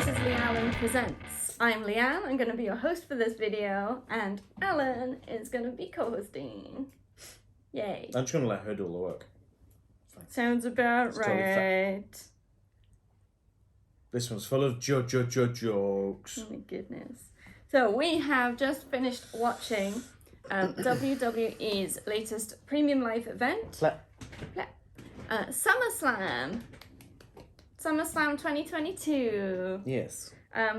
this is Alan Presents. I'm Leanne, I'm going to be your host for this video, and Alan is going to be co-hosting. Yay. I'm just going to let her do all the work. Sounds about right. This one's full of jokes. Oh my goodness. So we have just finished watching WWE's latest Premium Live Event. Pleh. Summerslam 2022. Yes.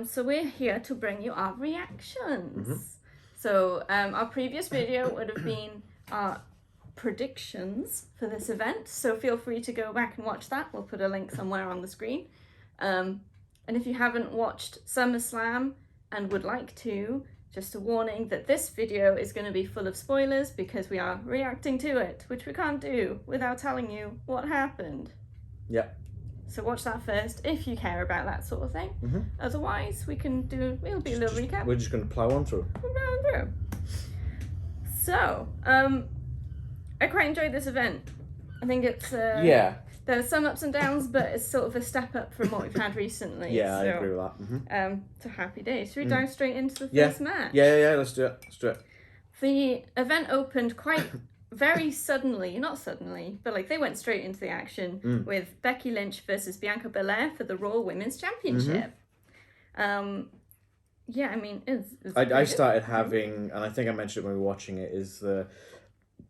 So we're here to bring you our reactions. So our previous video would have been our predictions for this event. So feel free to go back and watch that. We'll put a link somewhere on the screen. And if you haven't watched SummerSlam and would like to, just a warning that this video is going to be full of spoilers because we are reacting to it, which we can't do without telling you what happened. Yeah. So watch that first if you care about that sort of thing. Otherwise, we'll be a little recap. We're just going to plow on through. So, I quite enjoyed this event. I think it's there's some ups and downs, but it's sort of a step up from what we've had recently. Yeah, so, I agree with that. It's a happy day. Should we dive straight into the first match? Yeah, let's do it. The event opened quite very suddenly, not suddenly, but like they went straight into the action with Becky Lynch versus Bianca Belair for the Raw Women's Championship. Yeah, I mean, I started having, and I think I mentioned it when we were watching it, is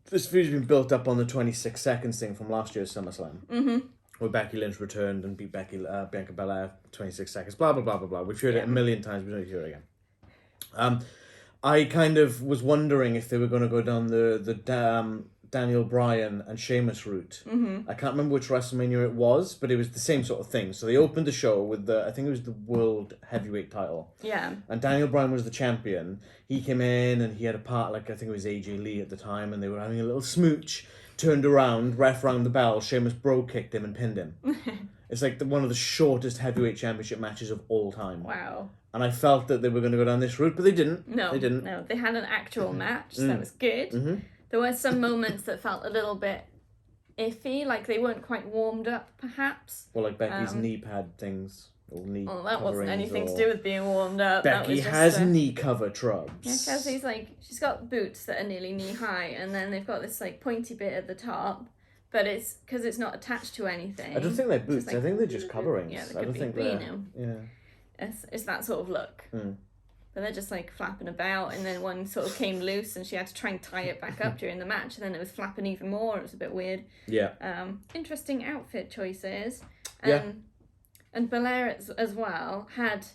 this feud's been built up on the 26 seconds thing from last year's SummerSlam. Where Becky Lynch returned and beat Bianca Belair 26 seconds, blah, blah, blah, blah, blah. We've heard it a million times, we don't hear it again. I kind of was wondering if they were going to go down the Daniel Bryan and Sheamus route. I can't remember which WrestleMania it was, but it was the same sort of thing. So they opened the show with I think it was the World Heavyweight title. Yeah. And Daniel Bryan was the champion. He came in and he had a part, like I think it was AJ Lee at the time, and they were having a little smooch, turned around, ref rang the bell, Sheamus bro kicked him and pinned him. It's like one of the shortest heavyweight championship matches of all time. Wow. And I felt that they were going to go down this route, but they didn't. No, they didn't. No, they had an actual match, so that was good. There were some moments that felt a little bit iffy, like they weren't quite warmed up, perhaps. Well, like Becky's knee pad things. Or knee well, that wasn't anything to or... do with being warmed up. Becky has knee cover trubs. Yeah, because she's got boots that are nearly knee high, and then they've got this like pointy bit at the top. But it's because it's not attached to anything. I don't think they're boots. Like, I think they're just coverings. Yeah, I don't think they're. Yeah. It's that sort of look. But they're just like flapping about, and then one sort of came loose, and she had to try and tie it back up during the match, and then it was flapping even more. It was a bit weird. Yeah. Interesting outfit choices. Yeah. And Belair as well had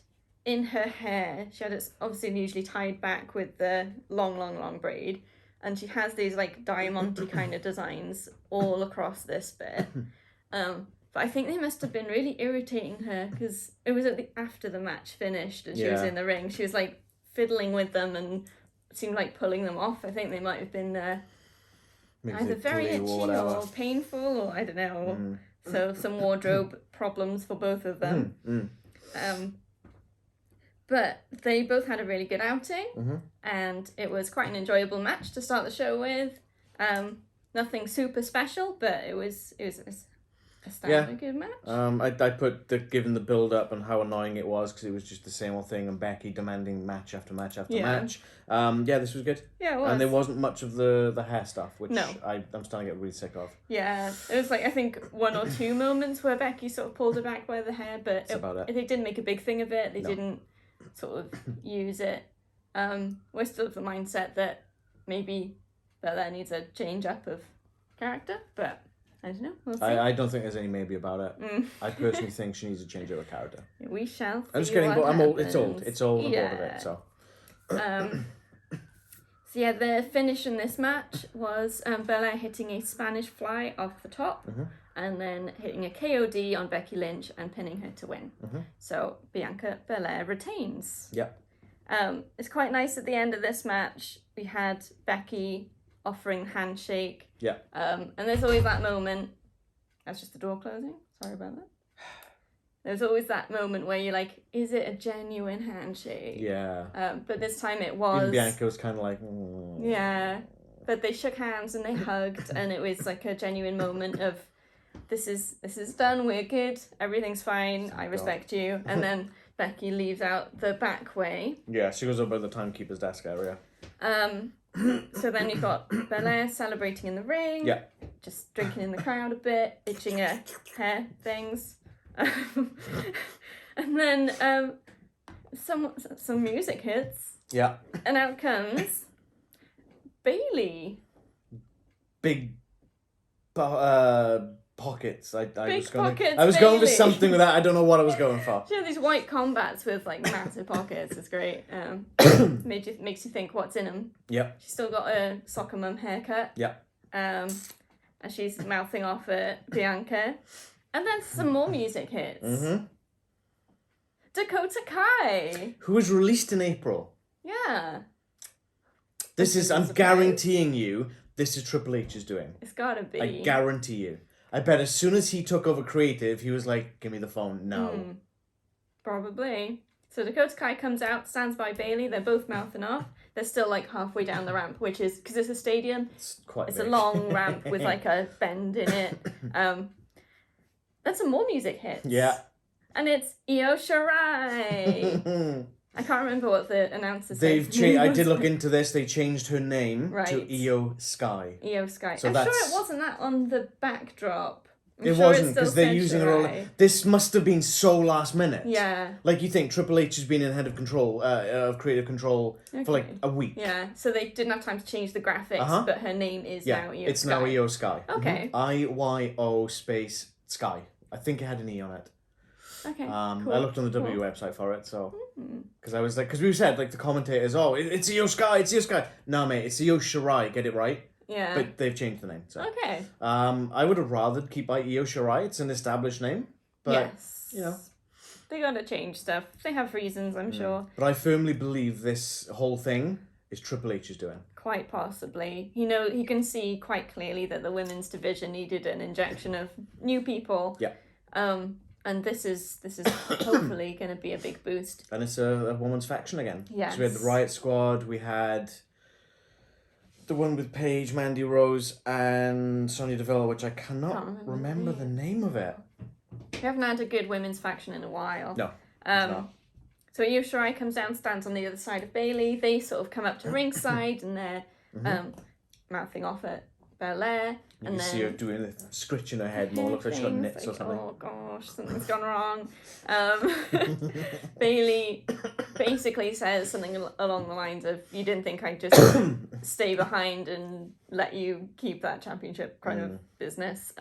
in her hair. She had it obviously usually tied back with the long braid. And she has these like diamante kind of designs all across this bit. But I think they must have been really irritating her because it was after the match finished and she was in the ring. She was like fiddling with them and seemed like pulling them off. I think they might have been either very itchy or painful or I don't know. So some wardrobe problems for both of them. But they both had a really good outing, and it was quite an enjoyable match to start the show with. Nothing super special, but it was a good match. I put given the build up and how annoying it was because it was just the same old thing and Becky demanding match after match after match. This was good. Yeah, it was. And there wasn't much of the hair stuff, which no. I'm starting to get really sick of. Yeah, it was like I think one or two moments where Becky sort of pulled her back by the hair, but they didn't make a big thing of it. They didn't sort of use it. We're still of the mindset that maybe Belair needs a change up of character, but I don't know. We'll see. I don't think there's any maybe about it. I personally think she needs a change of character. We shall see. I'm just kidding, but I'm old. It's old. It's all on yeah. board of it. So. So yeah, the finish in this match was Belair hitting a Spanish fly off the top. And then hitting a KOD on Becky Lynch and pinning her to win. So Bianca Belair retains. Yep. It's quite nice at the end of this match. We had Becky offering handshake. Yeah. And there's always that moment. That's just the door closing. Sorry about that. There's always that moment where you're like, is it a genuine handshake? Yeah. But this time it was. Even Bianca was kind of like. Yeah. But they shook hands and they hugged, and it was like a genuine moment of. This is done, we're good, everything's fine, I respect you. And then Becky leaves out the back way. Yeah, she goes over the timekeeper's desk area. So then you've got Belair celebrating in the ring. Yeah. Just drinking in the crowd a bit, itching her hair things. And then some music hits. Yeah. And out comes Bailey. Big pockets. I was going for something with that. I don't know what I was going for. She had these white combats with like massive pockets. It's great. Makes you think what's in them. Yep. She's still got a soccer mum haircut. Yep. And she's mouthing off at Bianca, and then some more music hits. Mm-hmm. Dakota Kai, who was released in April. Yeah. I'm guaranteeing you, this is Triple H's doing. It's gotta be. I guarantee you. I bet as soon as he took over creative, he was like, give me the phone now. Probably. So Dakota Kai comes out, stands by Bailey. They're both mouthing off. They're still like halfway down the ramp, which is, because it's a stadium, it's big. A long ramp with like a bend in it. Then some more music hits. Yeah. And it's Io Shirai. I can't remember what the announcer said. I did look into this. They changed her name to Io Sky. Io Sky. So I'm sure it wasn't that on the backdrop. It wasn't, because they're using her all. This must have been so last minute. Yeah. Like, you think Triple H has been in head of control, of creative control for like a week. Yeah, so they didn't have time to change the graphics, but her name is now Io Sky. It's now Io Sky. Okay. IYO space Sky. I think it had an E on it. Okay. Cool. I looked on the W website for it, so because I was like, because we said like the commentators, it's Io Sky, it's Io Sky. No, mate, it's Io Shirai. Get it right. Yeah. But they've changed the name. So. Okay. I would have rather keep by Io Shirai. It's an established name, but they gotta change stuff. They have reasons, I'm sure. But I firmly believe this whole thing is Triple H's doing. Quite possibly. You can see quite clearly that the women's division needed an injection of new people. Yeah. And this is hopefully going to be a big boost. And it's a woman's faction again. Yes. So we had the Riot Squad, we had the one with Paige, Mandy Rose, and Sonya Deville, which I cannot remember the name of it. We haven't had a good women's faction in a while. No. So Io Shirai comes down, stands on the other side of Bailey. They sort of come up to ringside and they're mouthing off at Belair. You can see her doing a scritch in her head more. Looks like she's got nits or something. Oh gosh, something's gone wrong. Bailey basically says something along the lines of, "You didn't think I'd just stay behind and let you keep that championship kind of business.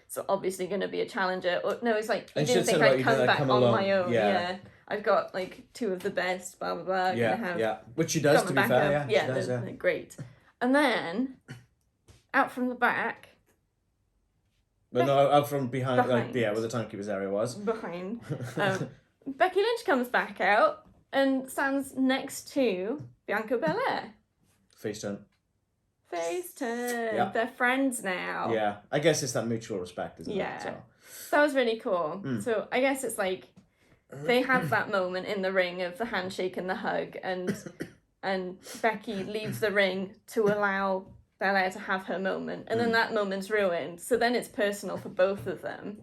So obviously going to be a challenger." Or, no, it's like, "You didn't think I'd come back on my own." Yeah. I've got like two of the best, blah blah blah. Yeah. Which she does, to be fair. Yeah, they're great. And then out from the back. But no, out from behind. Like, where the timekeeper's area was. Behind. Becky Lynch comes back out and stands next to Bianca Belair. Face turn. Yeah. They're friends now. Yeah. I guess it's that mutual respect, isn't it? Yeah. So. That was really cool. So I guess it's like they have that moment in the ring of the handshake and the hug, and Becky leaves the ring to allow Belair to have her moment, and then that moment's ruined. So then it's personal for both of them,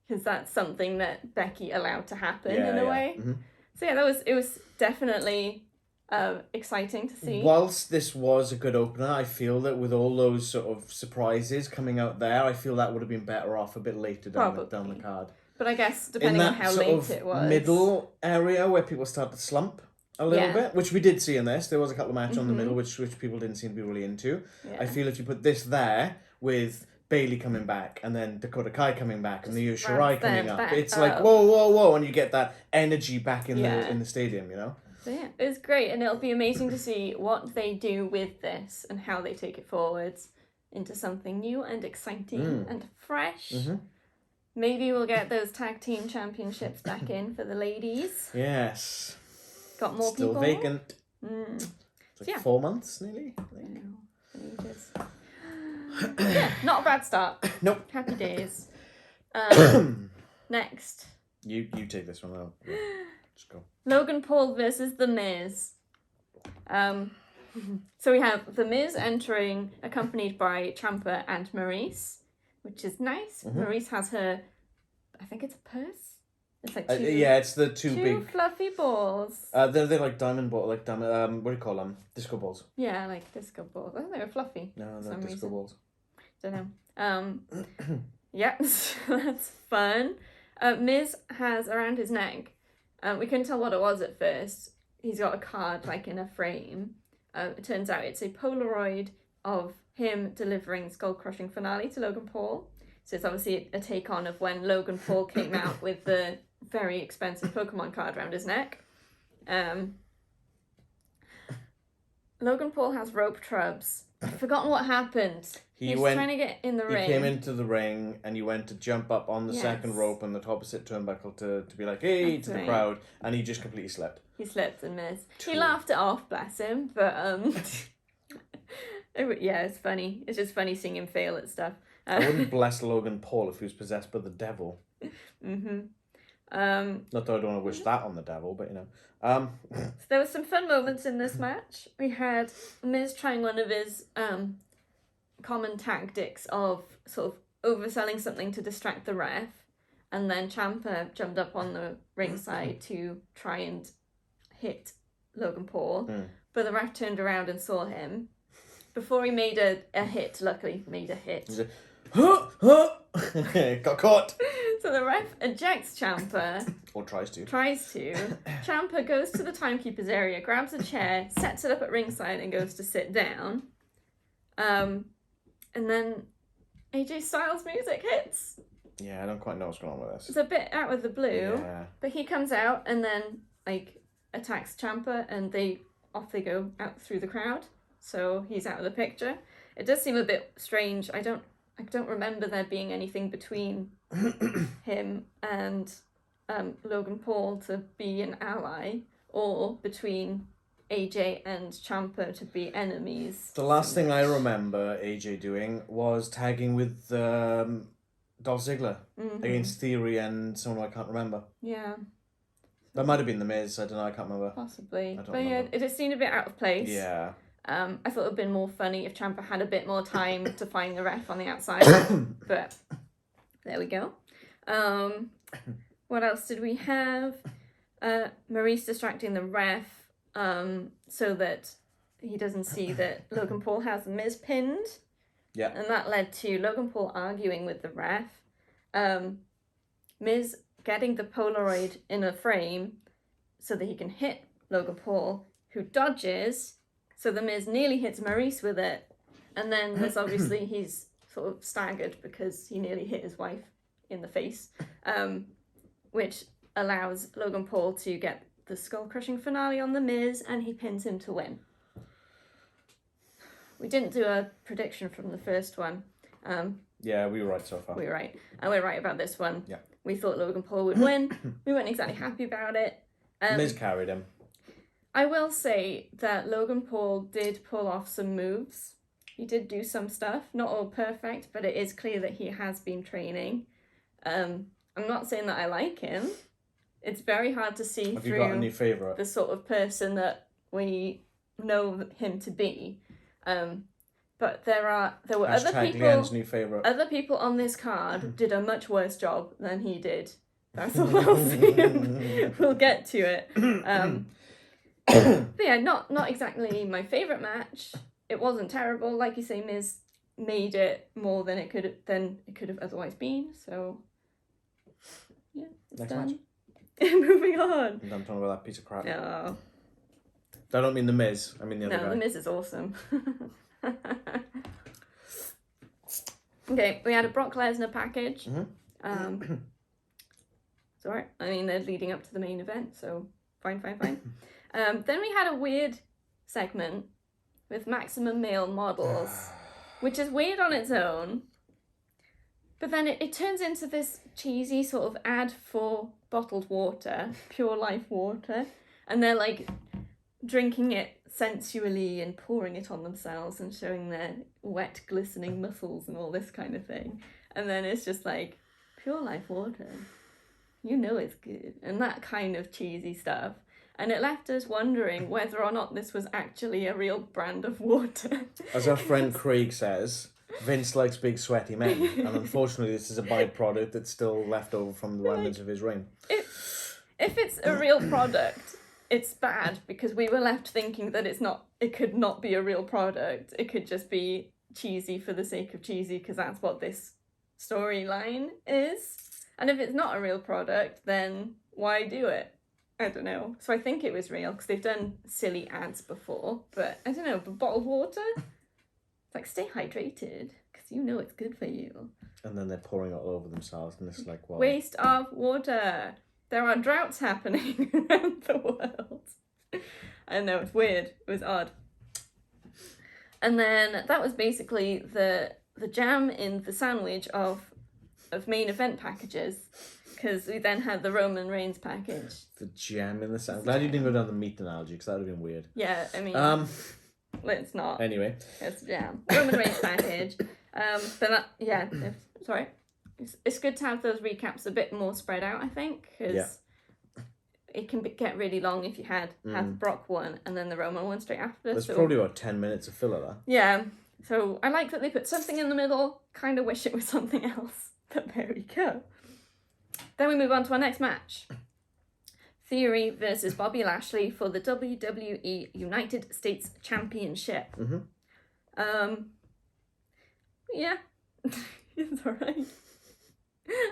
because that's something that Becky allowed to happen in a way. Mm-hmm. So yeah, it was definitely exciting to see. Whilst this was a good opener, I feel that with all those sort of surprises coming out there, I feel that would have been better off a bit later down the card. But I guess depending on how late it was, middle area where people start to slump a little bit, which we did see in this. There was a couple of matches on the middle, which people didn't seem to be really into. Yeah. I feel if you put this there with Bailey coming back and then Dakota Kai coming back and the Io Shirai coming up, it's like whoa, and you get that energy back in the stadium, you know. So yeah, it was great, and it'll be amazing to see what they do with this and how they take it forwards into something new and exciting and fresh. Mm-hmm. Maybe we'll get those tag team championships back in for the ladies. Yes. Got more Still people. Still vacant. It's like 4 months nearly. Not a bad start. Nope. Happy days. Next. You take this one out. Yeah. Just go. Logan Paul versus The Miz. So we have The Miz entering, accompanied by Ciampa and Maurice, which is nice. Maurice has her, I think it's a purse. It's like it's the two big fluffy balls. They're like diamond ball, what do you call them? Disco balls. Yeah, like disco balls. I think they were fluffy. No, they're disco balls. Don't know. Yeah, that's fun. Miz has around his neck. We couldn't tell what it was at first. He's got a card like in a frame. It turns out it's a Polaroid of him delivering Skull Crushing Finale to Logan Paul. So it's obviously a take on of when Logan Paul came out with the very expensive Pokemon card around his neck. Logan Paul has rope trubs. I've forgotten what happened. He was trying to get in the ring. He came into the ring and he went to jump up on the second rope on the opposite turnbuckle to be like, hey, to the crowd. And he just completely slipped. He slipped and missed. He laughed it off, bless him. But, it's funny. It's just funny seeing him fail at stuff. I wouldn't bless Logan Paul if he was possessed by the devil. Mm-hmm. Not that I don't want to wish that on the devil, but So there were some fun moments in this match. We had Miz trying one of his common tactics of sort of overselling something to distract the ref, and then Ciampa jumped up on the ringside to try and hit Logan Paul, but the ref turned around and saw him. Before he made a hit, luckily made a hit. Got caught. So the ref ejects Ciampa. Or tries to. Ciampa goes to the timekeeper's area, grabs a chair, sets it up at ringside and goes to sit down. And then AJ Styles' music hits. Yeah, I don't quite know what's going on with this. It's a bit out of the blue. Yeah. But he comes out and then attacks Ciampa and off they go out through the crowd. So he's out of the picture. It does seem a bit strange. I don't remember there being anything between him and Logan Paul to be an ally, or between AJ and Ciampa to be enemies. The last thing I remember AJ doing was tagging with Dolph Ziggler against Theory and someone I can't remember. Yeah. That might have been The Miz. I don't know. I can't remember. Possibly. But yeah, it just seemed a bit out of place. Yeah. I thought it would have been more funny if Ciampa had a bit more time to find the ref on the outside. But there we go. What else did we have? Maurice distracting the ref so that he doesn't see that Logan Paul has Miz pinned. Yeah. And that led to Logan Paul arguing with the ref. Miz getting the Polaroid in a frame so that he can hit Logan Paul, who dodges. So the Miz nearly hits Maurice with it. And then there's obviously he's sort of staggered because he nearly hit his wife in the face, which allows Logan Paul to get the skull-crushing finale on the Miz, and he pins him to win. We didn't do a prediction from the first one. Yeah, we were right so far. We were right. And we're right about this one. Yeah. We thought Logan Paul would win. We weren't exactly happy about it. Miz carried him. I will say that Logan Paul did pull off some moves. He did do some stuff. Not all perfect, but it is clear that he has been training. I'm not saying that I like him. It's very hard to see Have through you got a new favourite? The sort of person that we know him to be. But there were other people. Leanne's new favourite. Other people on this card did a much worse job than he did. That's all I'll say. We'll get to it. But yeah, not exactly my favourite match. It wasn't terrible. Like you say, Miz made it more than it could have otherwise been. So yeah, Next done. match. Moving on. I'm done talking about that piece of crap. No. I don't mean The Miz. I mean the other guy. No, The Miz is awesome. Okay, we had a Brock Lesnar package. Mm-hmm. It's alright. I mean, they're leading up to the main event, so fine. Then we had a weird segment with Maximum Male Models, which is weird on its own. But then it turns into this cheesy sort of ad for bottled water, Pure Life water, and they're like drinking it sensually and pouring it on themselves and showing their wet, glistening muscles and all this kind of thing. And then it's just like, Pure Life water, you know it's good, and that kind of cheesy stuff. And it left us wondering whether or not this was actually a real brand of water. As our friend Craig says, Vince likes big sweaty men, and unfortunately this is a byproduct that's still left over from the remnants of his reign. If it's a real product, it's bad because we were left thinking that it could not be a real product. It could just be cheesy for the sake of cheesy because that's what this storyline is. And if it's not a real product, then why do it? I don't know. So I think it was real because they've done silly ads before, but I don't know, but bottled water? It's like, stay hydrated because you know it's good for you. And then they're pouring it all over themselves and it's like, well... Waste of water. There are droughts happening around the world. I know, it's weird. It was odd. And then that was basically the jam in the sandwich of main event packages. Because we then had the Roman Reigns package. The jam in the sandwich. Glad you didn't go down the meat analogy because that would have been weird. Yeah, I mean... let's not. Anyway. It's jam. Roman Reigns package. Sorry. It's good to have those recaps a bit more spread out, I think, because it can get really long if you had the Brock one and then the Roman one straight after. There's probably about 10 minutes of filler there. Yeah, so I like that they put something in the middle, kind of wish it was something else, but there we go. Then we move on to our next match. Theory versus Bobby Lashley for the WWE United States Championship. Yeah, it's alright.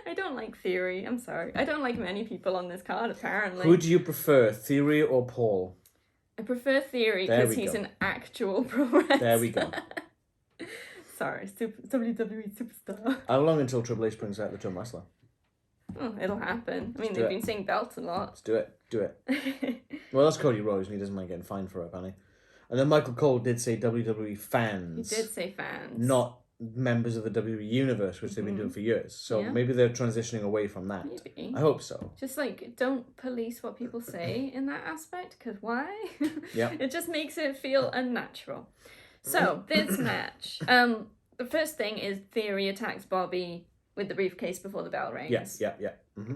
I don't like Theory. I'm sorry. I don't like many people on this card, apparently. Who do you prefer, Theory or Paul? I prefer Theory because he's an actual pro wrestler. There we go. Sorry, WWE superstar. How long until Triple H brings out the term wrestler? Oh, it'll happen. I mean, they've been saying belts a lot. Let's do it. Well, that's Cody Rhodes, and he doesn't mind getting fined for it, apparently. And then Michael Cole did say WWE fans. He did say fans. Not members of the WWE universe, which they've been doing for years. So maybe they're transitioning away from that. Maybe. I hope so. Just don't police what people say in that aspect, because why? Yeah. It just makes it feel unnatural. So, this match. The first thing is Theory attacks Bobby with the briefcase before the bell rings. Yes, yeah.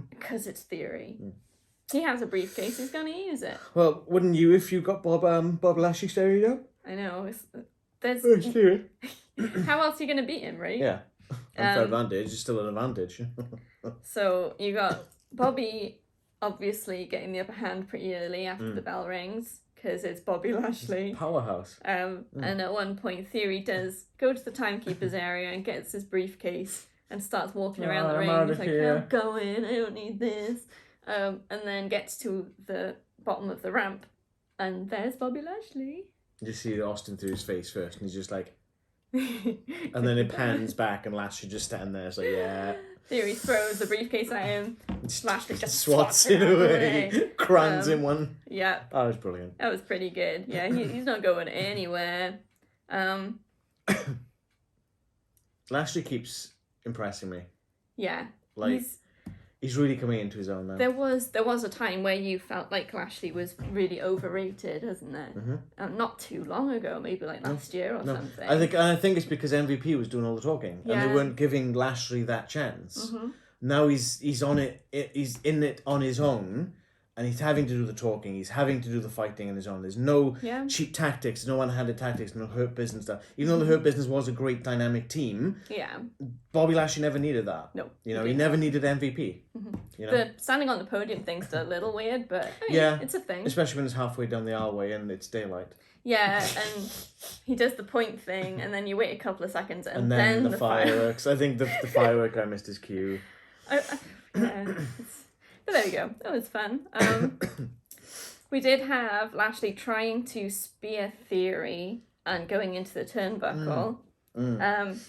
Because it's Theory. He has a briefcase, he's going to use it. Well, wouldn't you if you got Bob Lashley staring you down? I know. How else are you going to beat him, right? Yeah. Unfair advantage is still an advantage. So you got Bobby obviously getting the upper hand pretty early after the bell rings because it's Bobby Lashley. Powerhouse. And at one point, Theory does go to the timekeeper's area and gets his briefcase and starts walking around the ring. He's like, I'm going, I don't need this. And then gets to the bottom of the ramp and there's Bobby Lashley. You see Austin through his face first and he's just like... and then it pans back and Lashley just standing there. It's like, yeah. Theory throws the briefcase at him. Lashley just swats it away. Crans in one. Yeah. That was brilliant. That was pretty good. Yeah, he's not going anywhere. Lashley keeps impressing me. Yeah. He's really coming into his own now. There was a time where you felt like Lashley was really overrated, isn't there? Not too long ago, maybe like last year or something. I think it's because MVP was doing all the talking, and they weren't giving Lashley that chance. Now he's on it. He's in it on his own, and he's having to do the talking. He's having to do the fighting on his own. There's no cheap tactics, no one-handed tactics, no Hurt Business stuff. Even though the Hurt Business was a great dynamic team, Bobby Lashley never needed that. No, he never needed MVP. The standing on the podium thing's a little weird, but it's a thing. Especially when it's halfway down the aisleway and it's daylight. Yeah, and he does the point thing, and then you wait a couple of seconds, and then the fireworks. I think the firework guy missed his cue. But there we go. That was fun. We did have Lashley trying to spear Theory and going into the turnbuckle. And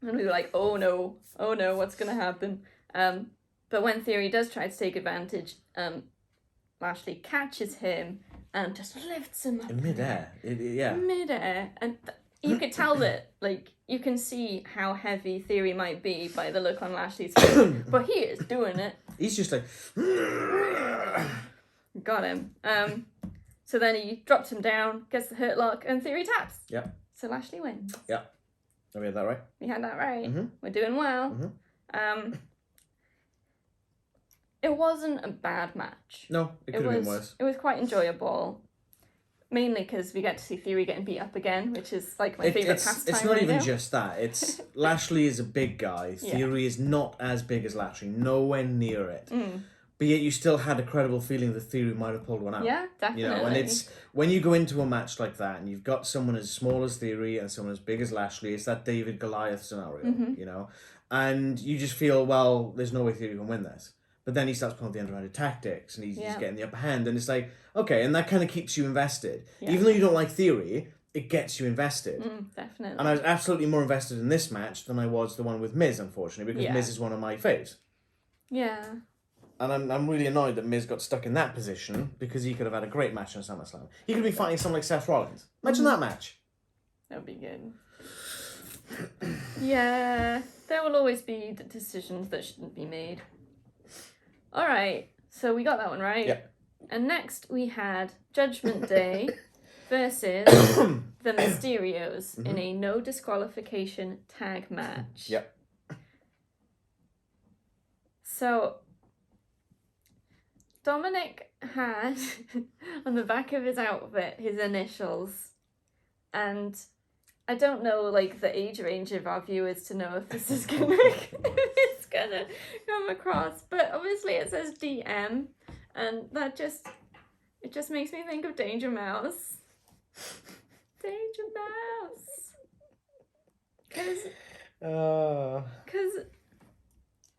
we were like, oh no, what's going to happen? But when Theory does try to take advantage, Lashley catches him and just lifts him up. In midair. Midair. And you could tell that, you can see how heavy Theory might be by the look on Lashley's face. But he is doing it. He's just like... Got him. So then he drops him down, gets the hurt lock, and Theory taps. Yeah. So Lashley wins. Yeah. Have we had that right? We had that right. We're doing well. It wasn't a bad match. No, it could have been worse. It was quite enjoyable. mainly because we get to see Theory getting beat up again, which is like my favourite pastime. It's not right even now. just that. It's Lashley is a big guy. Theory is not as big as Lashley, nowhere near it. But yet you still had a credible feeling that Theory might have pulled one out. Yeah, definitely. You know, and it's when you go into a match like that and you've got someone as small as Theory and someone as big as Lashley, it's that David Goliath scenario, you know, and you just feel, well, there's no way Theory can win this. But then he starts pulling the underhanded tactics and he's getting the upper hand, and it's like, okay, and that kind of keeps you invested. Yeah. Even though you don't like Theory, it gets you invested. Definitely. And I was absolutely more invested in this match than I was the one with Miz, unfortunately, because Miz is one of my faves. Yeah. And I'm really annoyed that Miz got stuck in that position because he could have had a great match on SummerSlam. He could be fighting someone like Seth Rollins. Imagine that match. That would be good. Yeah, there will always be decisions that shouldn't be made. All right, so we got that one right. Yep. And next we had Judgment Day versus the Mysterios in a no disqualification tag match. Yep. So Dominic had on the back of his outfit his initials, and I don't know like the age range of our viewers to know if this is gonna come across, but obviously it says DM, and that just makes me think of Danger Mouse. Danger Mouse. Because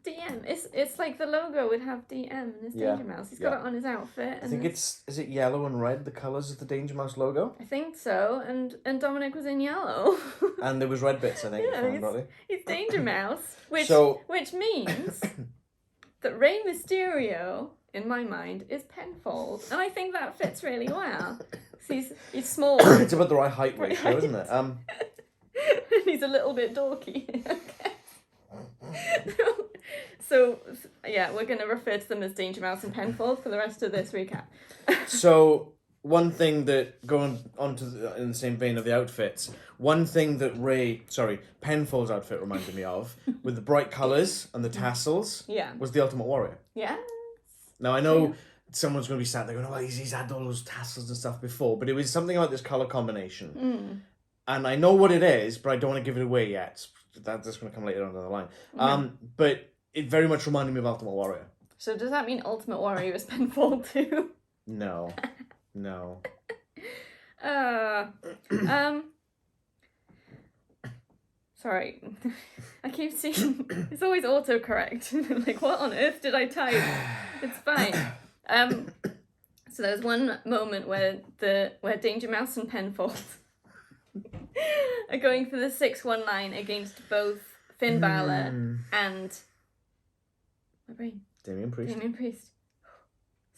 DM, it's like the logo would have DM and it's Danger Mouse. He's got it on his outfit. And I think is it yellow and red, the colours of the Danger Mouse logo? I think so, and Dominic was in yellow. And there was red bits, I think. He's Danger Mouse, which means that Rey Mysterio, in my mind, is Penfold, and I think that fits really well. He's small. It's about the right height ratio, isn't it? He's a little bit dorky. So, yeah, we're going to refer to them as Danger Mouse and Penfold for the rest of this recap. So, one thing that, going on to in the same vein of the outfits, one thing that Penfold's outfit reminded me of, with the bright colours and the tassels, was the Ultimate Warrior. Yeah. Now, I know someone's going to be sat there going, oh, he's had all those tassels and stuff before, but it was something about this colour combination. And I know what it is, but I don't want to give it away yet. That's going to come later on down the line. But it very much reminded me of Ultimate Warrior. So does that mean Ultimate Warrior is Penfold too? No. Sorry. I keep seeing... It's always autocorrect. Like, what on earth did I type? It's fine. So there's one moment where Danger Mouse and Penfold are going for the 619 against both Finn Balor and... My brain. Damian Priest.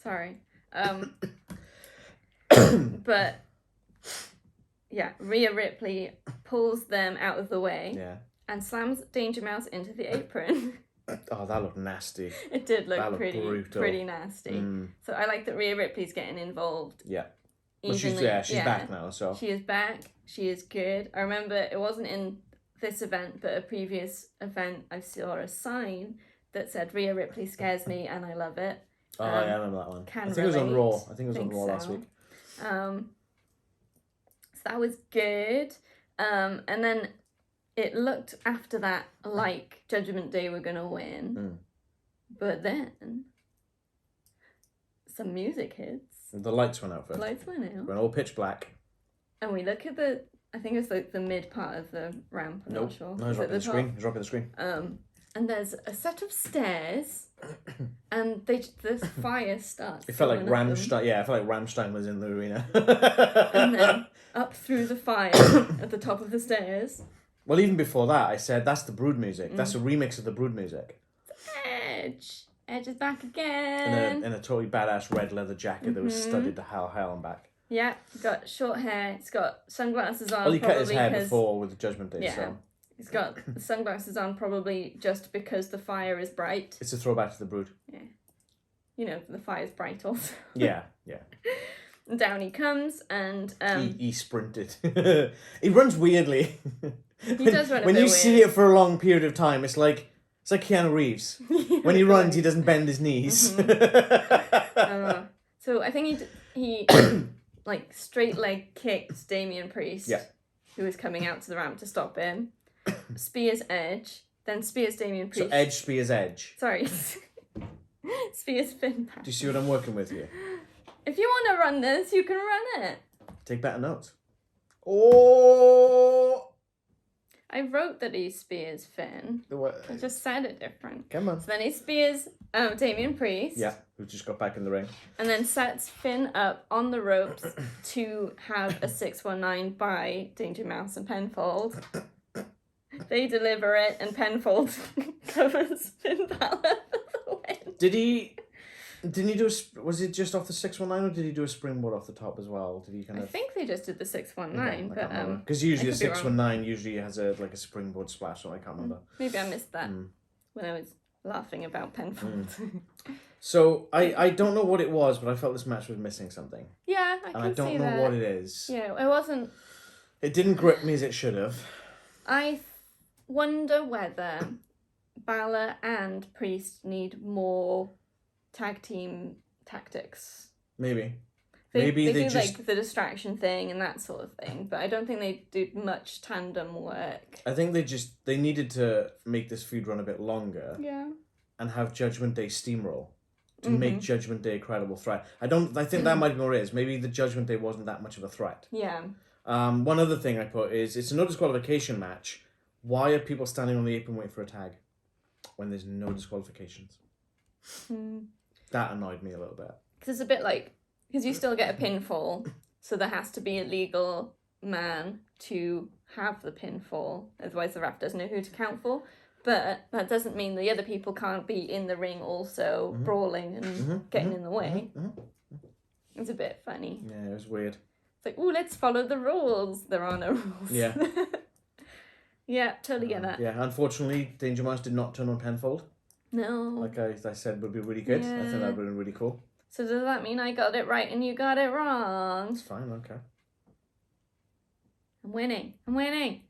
Sorry. But yeah, Rhea Ripley pulls them out of the way and slams Danger Mouse into the apron. Oh, that looked nasty. It did look pretty nasty. So I like that Rhea Ripley's getting involved. Yeah. Well, she's back now, so. She is back. She is good. I remember it wasn't in this event, but a previous event, I saw a sign that said Rhea Ripley scares me and I love it. Oh, yeah, I remember that one. I think it was on Raw. I think it was on Raw last week. So that was good. And then it looked after that like Judgment Day were going to win. But then some music hits. The lights went out first. The lights went out. Went all pitch black. And we look at I think it's like the mid part of the ramp. I'm not sure. No, it's right at the screen. It's right at the screen. And there's a set of stairs, and the fire starts. It felt like Rammstein. Yeah, it felt like Rammstein was in the arena. And then up through the fire at the top of the stairs. Well, even before that, I said that's the Brood music. That's a remix of the Brood music. Edge is back again. In a totally badass red leather jacket that was studded to hell and back. Yeah, got short hair. It's got sunglasses on. Well, he cut his hair before with the Judgment Day, yeah. so. He's got sunglasses on probably just because the fire is bright. It's a throwback to the Brood. Yeah. You know, the fire's bright also. Yeah. And down he comes and... He sprinted. He runs weirdly. He does run a When bit you weird. see it for a long period of time, it's like Keanu Reeves. When he runs, he doesn't bend his knees. So I think he like straight leg kicked Damian Priest. Yeah. Who was coming out to the ramp to stop him. Spears Edge. Then spears Damian Priest. So Edge spears Edge. Sorry. Spears Finn Balor. Do you see what I'm working with here? If you want to run this, you can run it. Take better notes. Oh! I wrote that he spears Finn. What? I just said it different. Come on. So then he spears Damian Priest. Yeah, who just got back in the ring. And then sets Finn up on the ropes to have a 619 by Danger Mouse and Penfold. They deliver it, and Penfold covers Finn Balor for the win. Didn't he do was it just off the 619 or did he do a springboard off the top as well? Did he kind of... I think they just did the 619, but because usually a 619 usually has a springboard splash, so I can't remember. Maybe I missed that when I was laughing about Penfold. So I don't know what it was, but I felt this match was missing something. Yeah, I can see that. And I don't know what it is. Yeah, it wasn't... It didn't grip me as it should have. I wonder whether Balor and Priest need more tag team tactics. Maybe. They do just... like the distraction thing and that sort of thing, but I don't think they do much tandem work. I think they needed to make this feud run a bit longer. Yeah. And have Judgment Day steamroll to make Judgment Day a credible threat. I think that might be what it is. Maybe the Judgment Day wasn't that much of a threat. Yeah. One other thing I put is it's a no disqualification match. Why are people standing on the apron waiting for a tag when there's no disqualifications? That annoyed me a little bit. Because it's a bit like, because you still get a pinfall, so there has to be a legal man to have the pinfall, otherwise the ref doesn't know who to count for. But that doesn't mean the other people can't be in the ring also brawling and getting in the way. It's a bit funny. Yeah, it was weird. It's like, ooh, let's follow the rules. There are no rules. Yeah. Yeah, totally get that. Yeah, unfortunately, Danger Mouse did not turn on Penfold. No. Like I said, would be really good. Yeah. I think that would have been really cool. So does that mean I got it right and you got it wrong? It's fine, okay. I'm winning.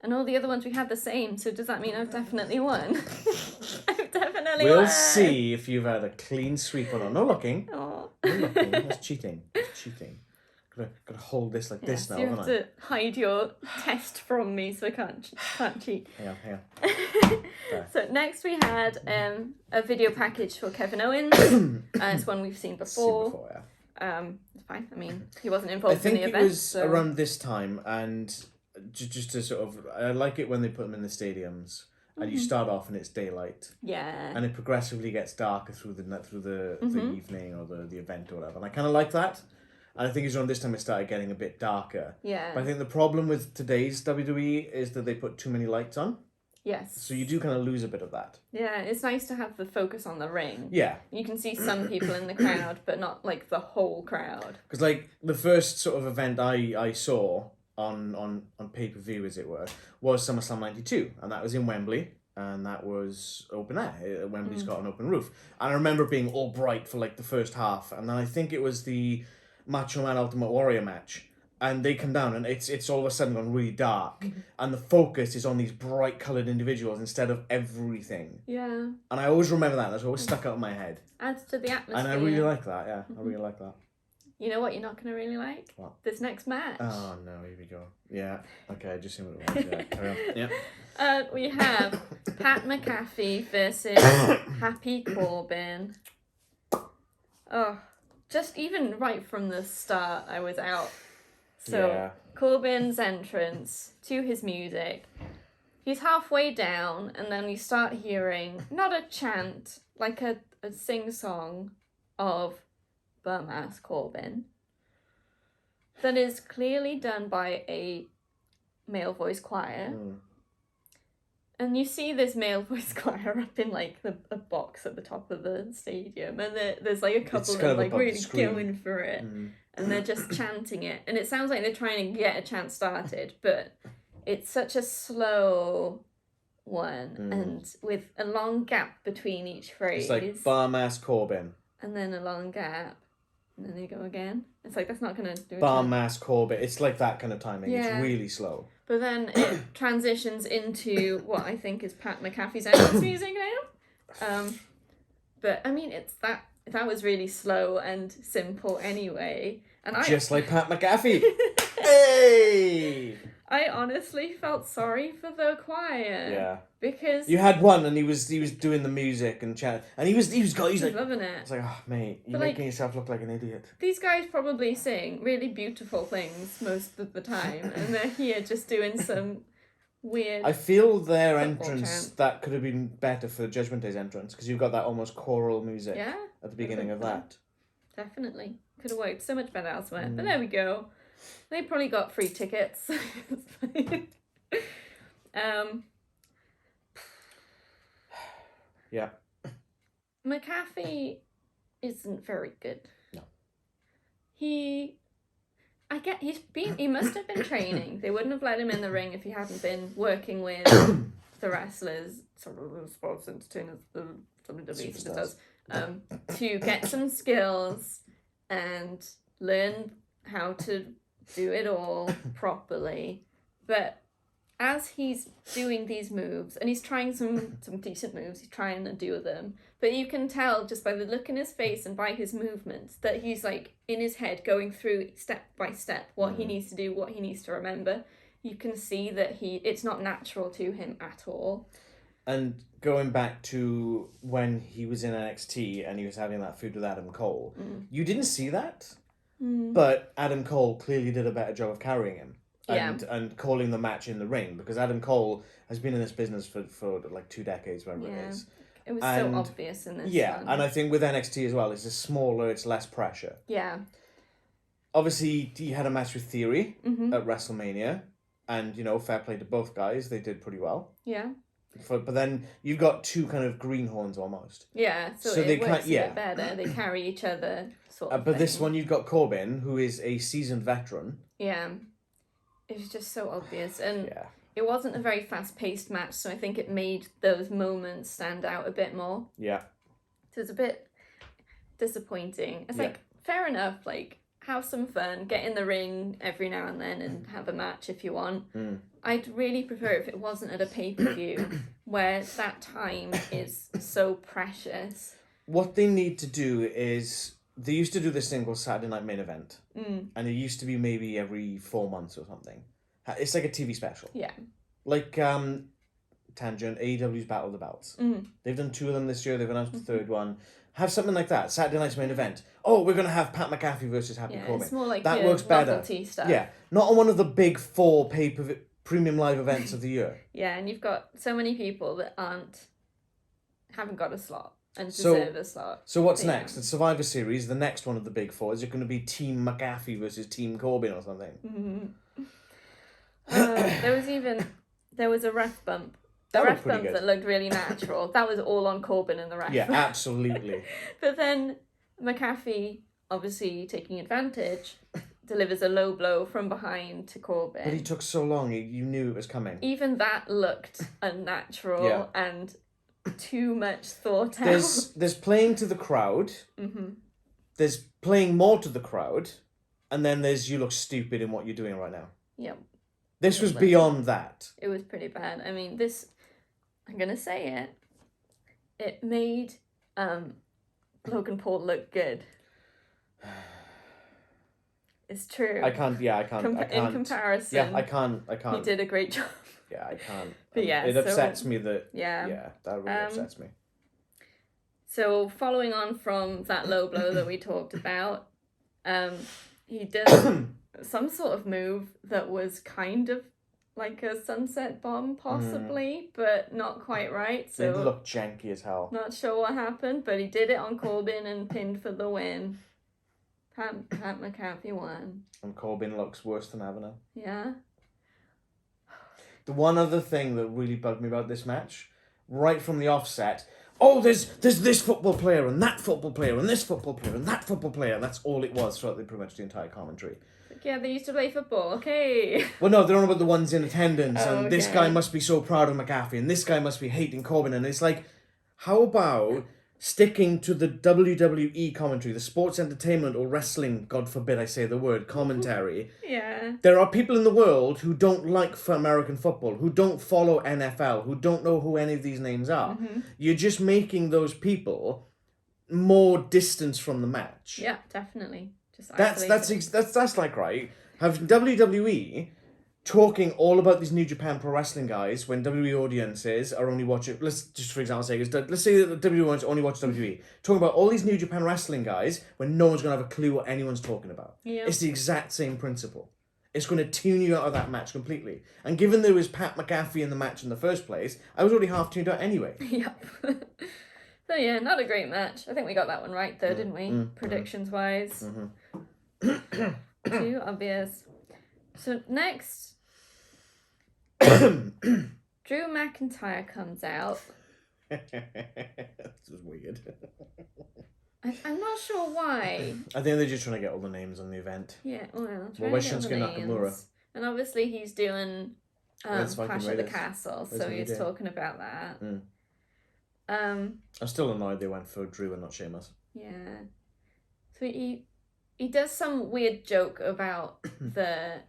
And all the other ones we had the same, so does that mean I've definitely won? I've definitely won. We'll see if you've had a clean sweep or not. No looking. Oh. No looking. That's cheating. That's cheating. Gotta hold this like this now, you haven't have to hide your test from me so I can't cheat. Hang on. Okay. So next we had a video package for Kevin Owens. It's one we've seen before. It's fine. I mean, he wasn't involved in the event. I think it was around this time, and just to sort of, I like it when they put them in the stadiums, and you start off and it's daylight. Yeah. And it progressively gets darker through the evening or the event or whatever, and I kind of like that. And I think it's around this time it started getting a bit darker. Yeah. But I think the problem with today's WWE is that they put too many lights on. Yes. So you do kind of lose a bit of that. Yeah, it's nice to have the focus on the ring. Yeah. You can see some people in the crowd, but not like the whole crowd. Because like the first sort of event I saw on pay-per-view, as it were, was SummerSlam 92. And that was in Wembley. And that was open air. Wembley's got an open roof. And I remember it being all bright for like the first half. And then I think it was the Macho Man Ultimate Warrior match, and they come down and it's all of a sudden gone really dark, and the focus is on these bright coloured individuals instead of everything. Yeah. And I always remember that. That's always stuck out in my head. Adds to the atmosphere. And I really like that. Yeah, I really like that. You know what you're not going to really like? What? This next match. Oh no, here we go. Yeah. Okay, I just seen what it was. Yeah, carry on. Yeah. We have Pat McAfee versus Happy Corbin. Oh. Just even right from the start, I was out. So, Corbin's entrance to his music. He's halfway down, and then you start hearing, not a chant, like a sing-song of Bum Ass Corbin. That is clearly done by a male voice choir. And you see this male voice choir up in like a box at the top of the stadium, and there's like a couple of like really going for it, and they're just chanting it, and it sounds like they're trying to get a chant started, but it's such a slow one, and with a long gap between each phrase. It's like Bum Ass Corbin, and then a long gap, and then they go again. It's like that's not gonna do it. Bum Ass Corbin. It's like that kind of timing. Yeah. It's really slow. But then it transitions into what I think is Pat McAfee's entrance music now. But I mean, that was really slow and simple anyway. And just like Pat McAfee. Hey! I honestly felt sorry for the choir. Yeah. Because you had one, and he was doing the music and chat, and he's like loving it. It's like, oh mate, you're making yourself look like an idiot. These guys probably sing really beautiful things most of the time, and they're here just doing some weird. I feel their entrance chant. that could have been better for Judgment Day's entrance, because you've got that almost choral music at the beginning of that. Definitely could have worked so much better elsewhere, but there we go. They probably got free tickets. Yeah. McAfee isn't very good. No. He must have been training. They wouldn't have let him in the ring if he hadn't been working with the wrestlers, sort of sports entertainers, WWE does, to get some skills and learn how to do it all properly. But as he's doing these moves, and he's trying some decent moves, he's trying to do them, but you can tell just by the look in his face and by his movements that he's like in his head going through step by step what he needs to do, what he needs to remember. You can see that it's not natural to him at all. And going back to when he was in NXT and he was having that feud with Adam Cole, you didn't see that, but Adam Cole clearly did a better job of carrying him. And calling the match in the ring, because Adam Cole has been in this business for like 2 decades, whatever it is. It was so obvious in this one. And I think with NXT as well, it's just smaller, it's less pressure. Yeah. Obviously, he had a match with Theory at WrestleMania, and, fair play to both guys, they did pretty well. Yeah. But then you've got 2 kind of greenhorns almost. Yeah, so it works a bit better. They carry each other, sort of But thing. this one, you've got Corbin, who is a seasoned veteran. Yeah. It was just so obvious, and it wasn't a very fast-paced match, so I think it made those moments stand out a bit more. Yeah. So it's a bit disappointing. It's like, fair enough, like, have some fun, get in the ring every now and then and have a match if you want. I'd really prefer if it wasn't at a pay-per-view where that time is so precious. What they need to do is, they used to do this thing called Saturday Night Main Event. And it used to be maybe every 4 months or something. It's like a TV special. Yeah. Like, Tangent, AEW's Battle of the Belts. They've done 2 of them this year, they've announced the 3rd one. Have something like that, Saturday Night's Main Event. Oh, we're going to have Pat McAfee versus Happy Corbin. It's more like that works better. Novelty stuff. Yeah, not on one of the big 4 premium live events of the year. Yeah, and you've got so many people that haven't got a slot. And deserve a slot. So what's next? The Survivor Series, the next one of the big 4. Is it going to be Team McAfee versus Team Corbin or something? There was a ref bump. The ref bump that looked really natural. That was all on Corbin and the ref. Yeah, absolutely. But then McAfee, obviously taking advantage, delivers a low blow from behind to Corbin. But he took so long, you knew it was coming. Even that looked unnatural and too much thought out. There's playing to the crowd. There's playing more to the crowd, and then there's you look stupid in what you're doing right now. Yep. This was beyond that. It was pretty bad. I mean, I'm gonna say it. It made Logan Paul look good. It's true. I can't. In comparison. Yeah, I can't. He did a great job. Yeah, I can't. But it upsets me that. Yeah, that really upsets me. So following on from that low blow that we talked about, he did some sort of move that was kind of like a sunset bomb, possibly, but not quite right. So it looked janky as hell. Not sure what happened, but he did it on Corbin and pinned for the win. Pat McAfee won. And Corbin looks worse than ever now. Yeah. The one other thing that really bugged me about this match, right from the offset, there's this football player and that football player and this football player and that football player, and that's all it was throughout pretty much the entire commentary. Yeah, they used to play football, okay. Well, no, they're on about the ones in attendance, and this guy must be so proud of McAfee, and this guy must be hating Corbin, and it's like, how about sticking to the WWE commentary, the sports entertainment or wrestling, God forbid I say the word, commentary. Yeah. There are people in the world who don't like American football, who don't follow NFL, who don't know who any of these names are. You're just making those people more distance from the match. Yeah, definitely. Just that's like, right, have WWE talking all about these New Japan Pro Wrestling guys when WWE audiences are only watching, let's just for example say, let's say that the WWE only watch WWE, talking about all these New Japan Wrestling guys when no one's going to have a clue what anyone's talking about. Yeah. It's the exact same principle. It's going to tune you out of that match completely. And given there was Pat McAfee in the match in the first place, I was already half tuned out anyway. Yep. So yeah, not a great match. I think we got that one right though, didn't we? Predictions-wise. Too obvious. So next... Drew McIntyre comes out. This is weird. I'm not sure why. I think they're just trying to get all the names on the event. Yeah, well, where's Shinsuke Nakamura? And obviously he's doing Clash of the Castle, so he's talking about that. I'm still annoyed they went for Drew and not Sheamus. Yeah. So he does some weird joke about the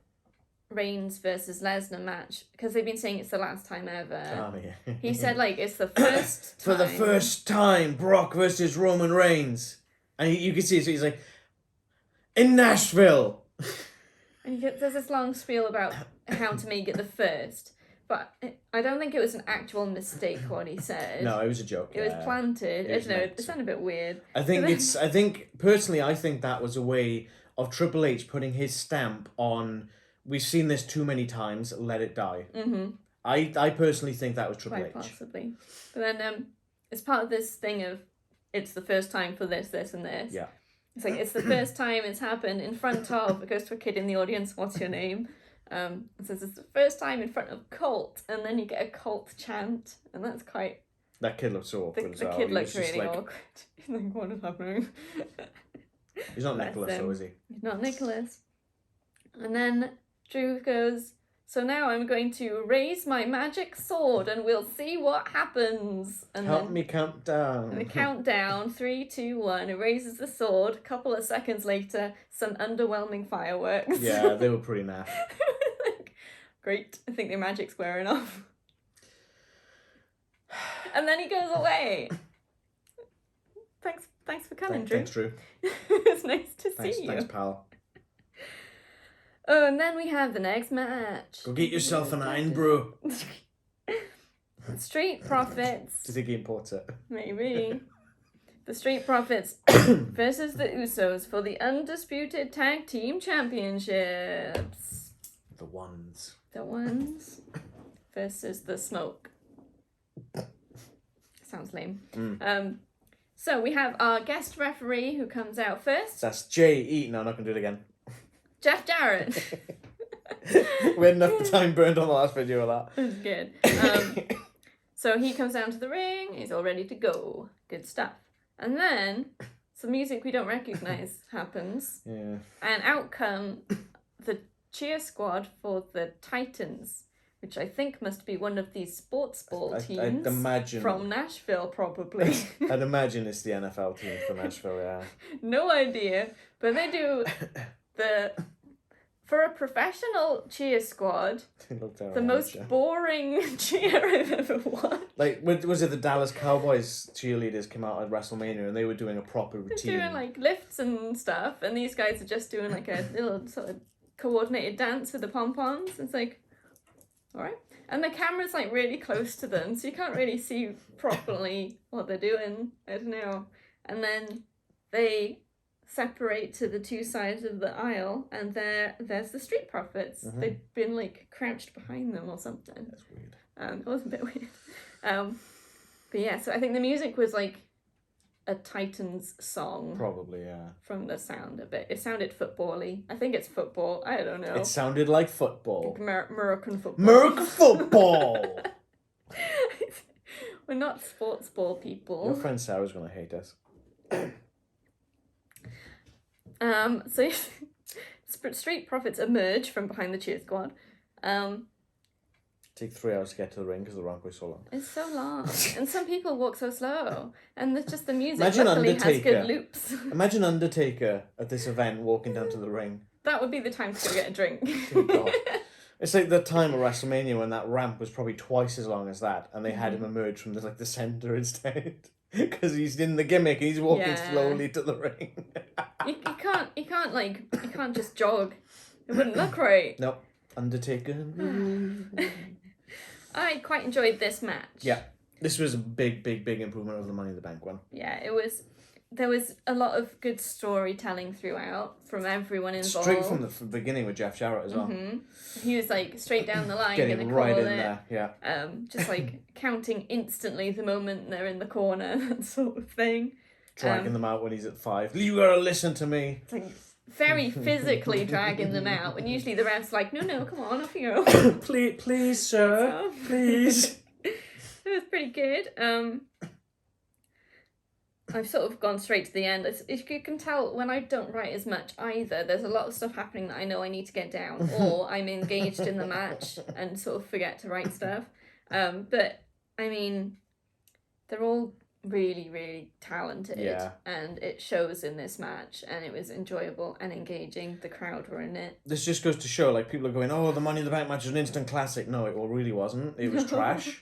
Reigns versus Lesnar match because they've been saying it's the last time ever. Oh, yeah. He said like it's the first time. For the first time, Brock versus Roman Reigns, and you can see it. So he's like, in Nashville. And there's this long spiel about how to make it the first, but I don't think it was an actual mistake what he said. No, it was a joke. It was planted. I don't know. It sounded a bit weird. I think personally, I think that was a way of Triple H putting his stamp on. We've seen this too many times. Let it die. Mm-hmm. I personally think that was Triple H. Possibly. But then it's part of this thing of it's the first time for this, and this. Yeah. It's like it's the first time it's happened in front of. It goes to a kid in the audience. What's your name? It says it's the first time in front of Colt, and then you get a Colt chant, and that's quite. That kid looked so awkward as well. The kid looked really awkward. He's like, what is happening? He's not Nicholas, though, is he? He's not Nicholas. And then Drew goes, so now I'm going to raise my magic sword and we'll see what happens. And Help me count down. And the countdown, 3, 2, 1. It raises the sword. A couple of seconds later, some underwhelming fireworks. Yeah, they were pretty naff. Great. I think their magic's wearing off. And then he goes away. Thanks for coming, Drew. Thanks, Drew. It's nice to see you. Thanks, pal. Oh, and then we have the next match. Go get yourself an iron brew. Street Profits. Do you think he imports it? Maybe. The Street Profits versus the Usos for the Undisputed Tag Team Championships. The ones. The ones versus the smoke. Sounds lame. So we have our guest referee who comes out first. That's J.E. No, I'm not going to do it again. Jeff Jarrett. We had enough time burned on the last video of that. It was good. So he comes down to the ring. He's all ready to go. Good stuff. And then some music we don't recognise happens. Yeah. And out come the cheer squad for the Titans, which I think must be one of these sports ball teams. I'd imagine. From Nashville, probably. I'd imagine it's the NFL team from Nashville, yeah. No idea. But they do for a professional cheer squad, the most boring cheer I've ever watched. Like, was it the Dallas Cowboys cheerleaders came out at WrestleMania and they were doing a proper routine? They're doing like lifts and stuff, and these guys are just doing like a little sort of coordinated dance with the pom-poms. It's like, all right. And the camera's like really close to them, so you can't really see properly what they're doing. I don't know. And then they separate to the two sides of the aisle, and there's the Street Profits. Mm-hmm. They've been like crouched behind them or something. That's weird. It was a bit weird. But yeah, so I think the music was like a Titans song. Probably, yeah. From the sound of it. It sounded football-y. I think it's football. I don't know. It sounded like football. American football. American football! We're not sports ball people. Your friend Sarah's going to hate us. So Street Profits emerge from behind the cheer squad. Take 3 hours to get to the ring because the ramp was so long. It's so long. And some people walk so slow. And it's just the music Imagine luckily Undertaker. has good loops. Imagine Undertaker at this event walking down to the ring. That would be the time to go get a drink. Oh, God. It's like the time of WrestleMania when that ramp was probably twice as long as that, and they had him emerge from the centre instead. Because he's in the gimmick and he's walking slowly to the ring. you can't just jog. It wouldn't look right. Nope. Undertaker. I quite enjoyed this match. Yeah. This was a big improvement over the Money in the Bank one. Yeah, it was. There was a lot of good storytelling throughout from everyone involved. Straight from the beginning with Jeff Jarrett as well. Mm-hmm. He was like straight down the line, getting right in there. Yeah. Just like counting instantly the moment they're in the corner, that sort of thing. Dragging them out when he's at 5. You gotta listen to me. It's like very physically dragging them out, and usually the ref's like, no, come on, off you go. please, sir, please. It was pretty good. I've sort of gone straight to the end. You can tell when I don't write as much either, there's a lot of stuff happening that I know I need to get down, or I'm engaged in the match and sort of forget to write stuff. But, I mean, they're all really, really talented, and it shows in this match, and it was enjoyable and engaging. The crowd were in it. This just goes to show, like, people are going, oh, the Money in the Bank match is an instant classic. No, it really wasn't. It was trash.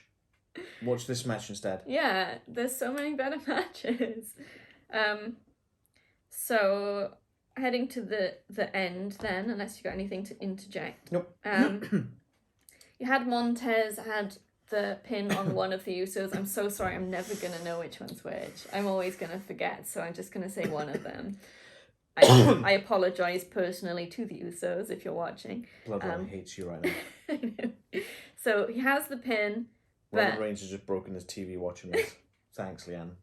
Watch this match instead. Yeah, there's so many better matches. So heading to the end then, unless you got anything to interject. Nope. You had Montez had the pin on one of the Usos. I'm so sorry, I'm never gonna know which one's which. I'm always gonna forget, so I'm just gonna say one of them. I apologise personally to the Usos if you're watching. Bloodline hates you right now. I know. So he has the pin. Roman Reigns has just broken his TV watching this. Thanks, Leanne.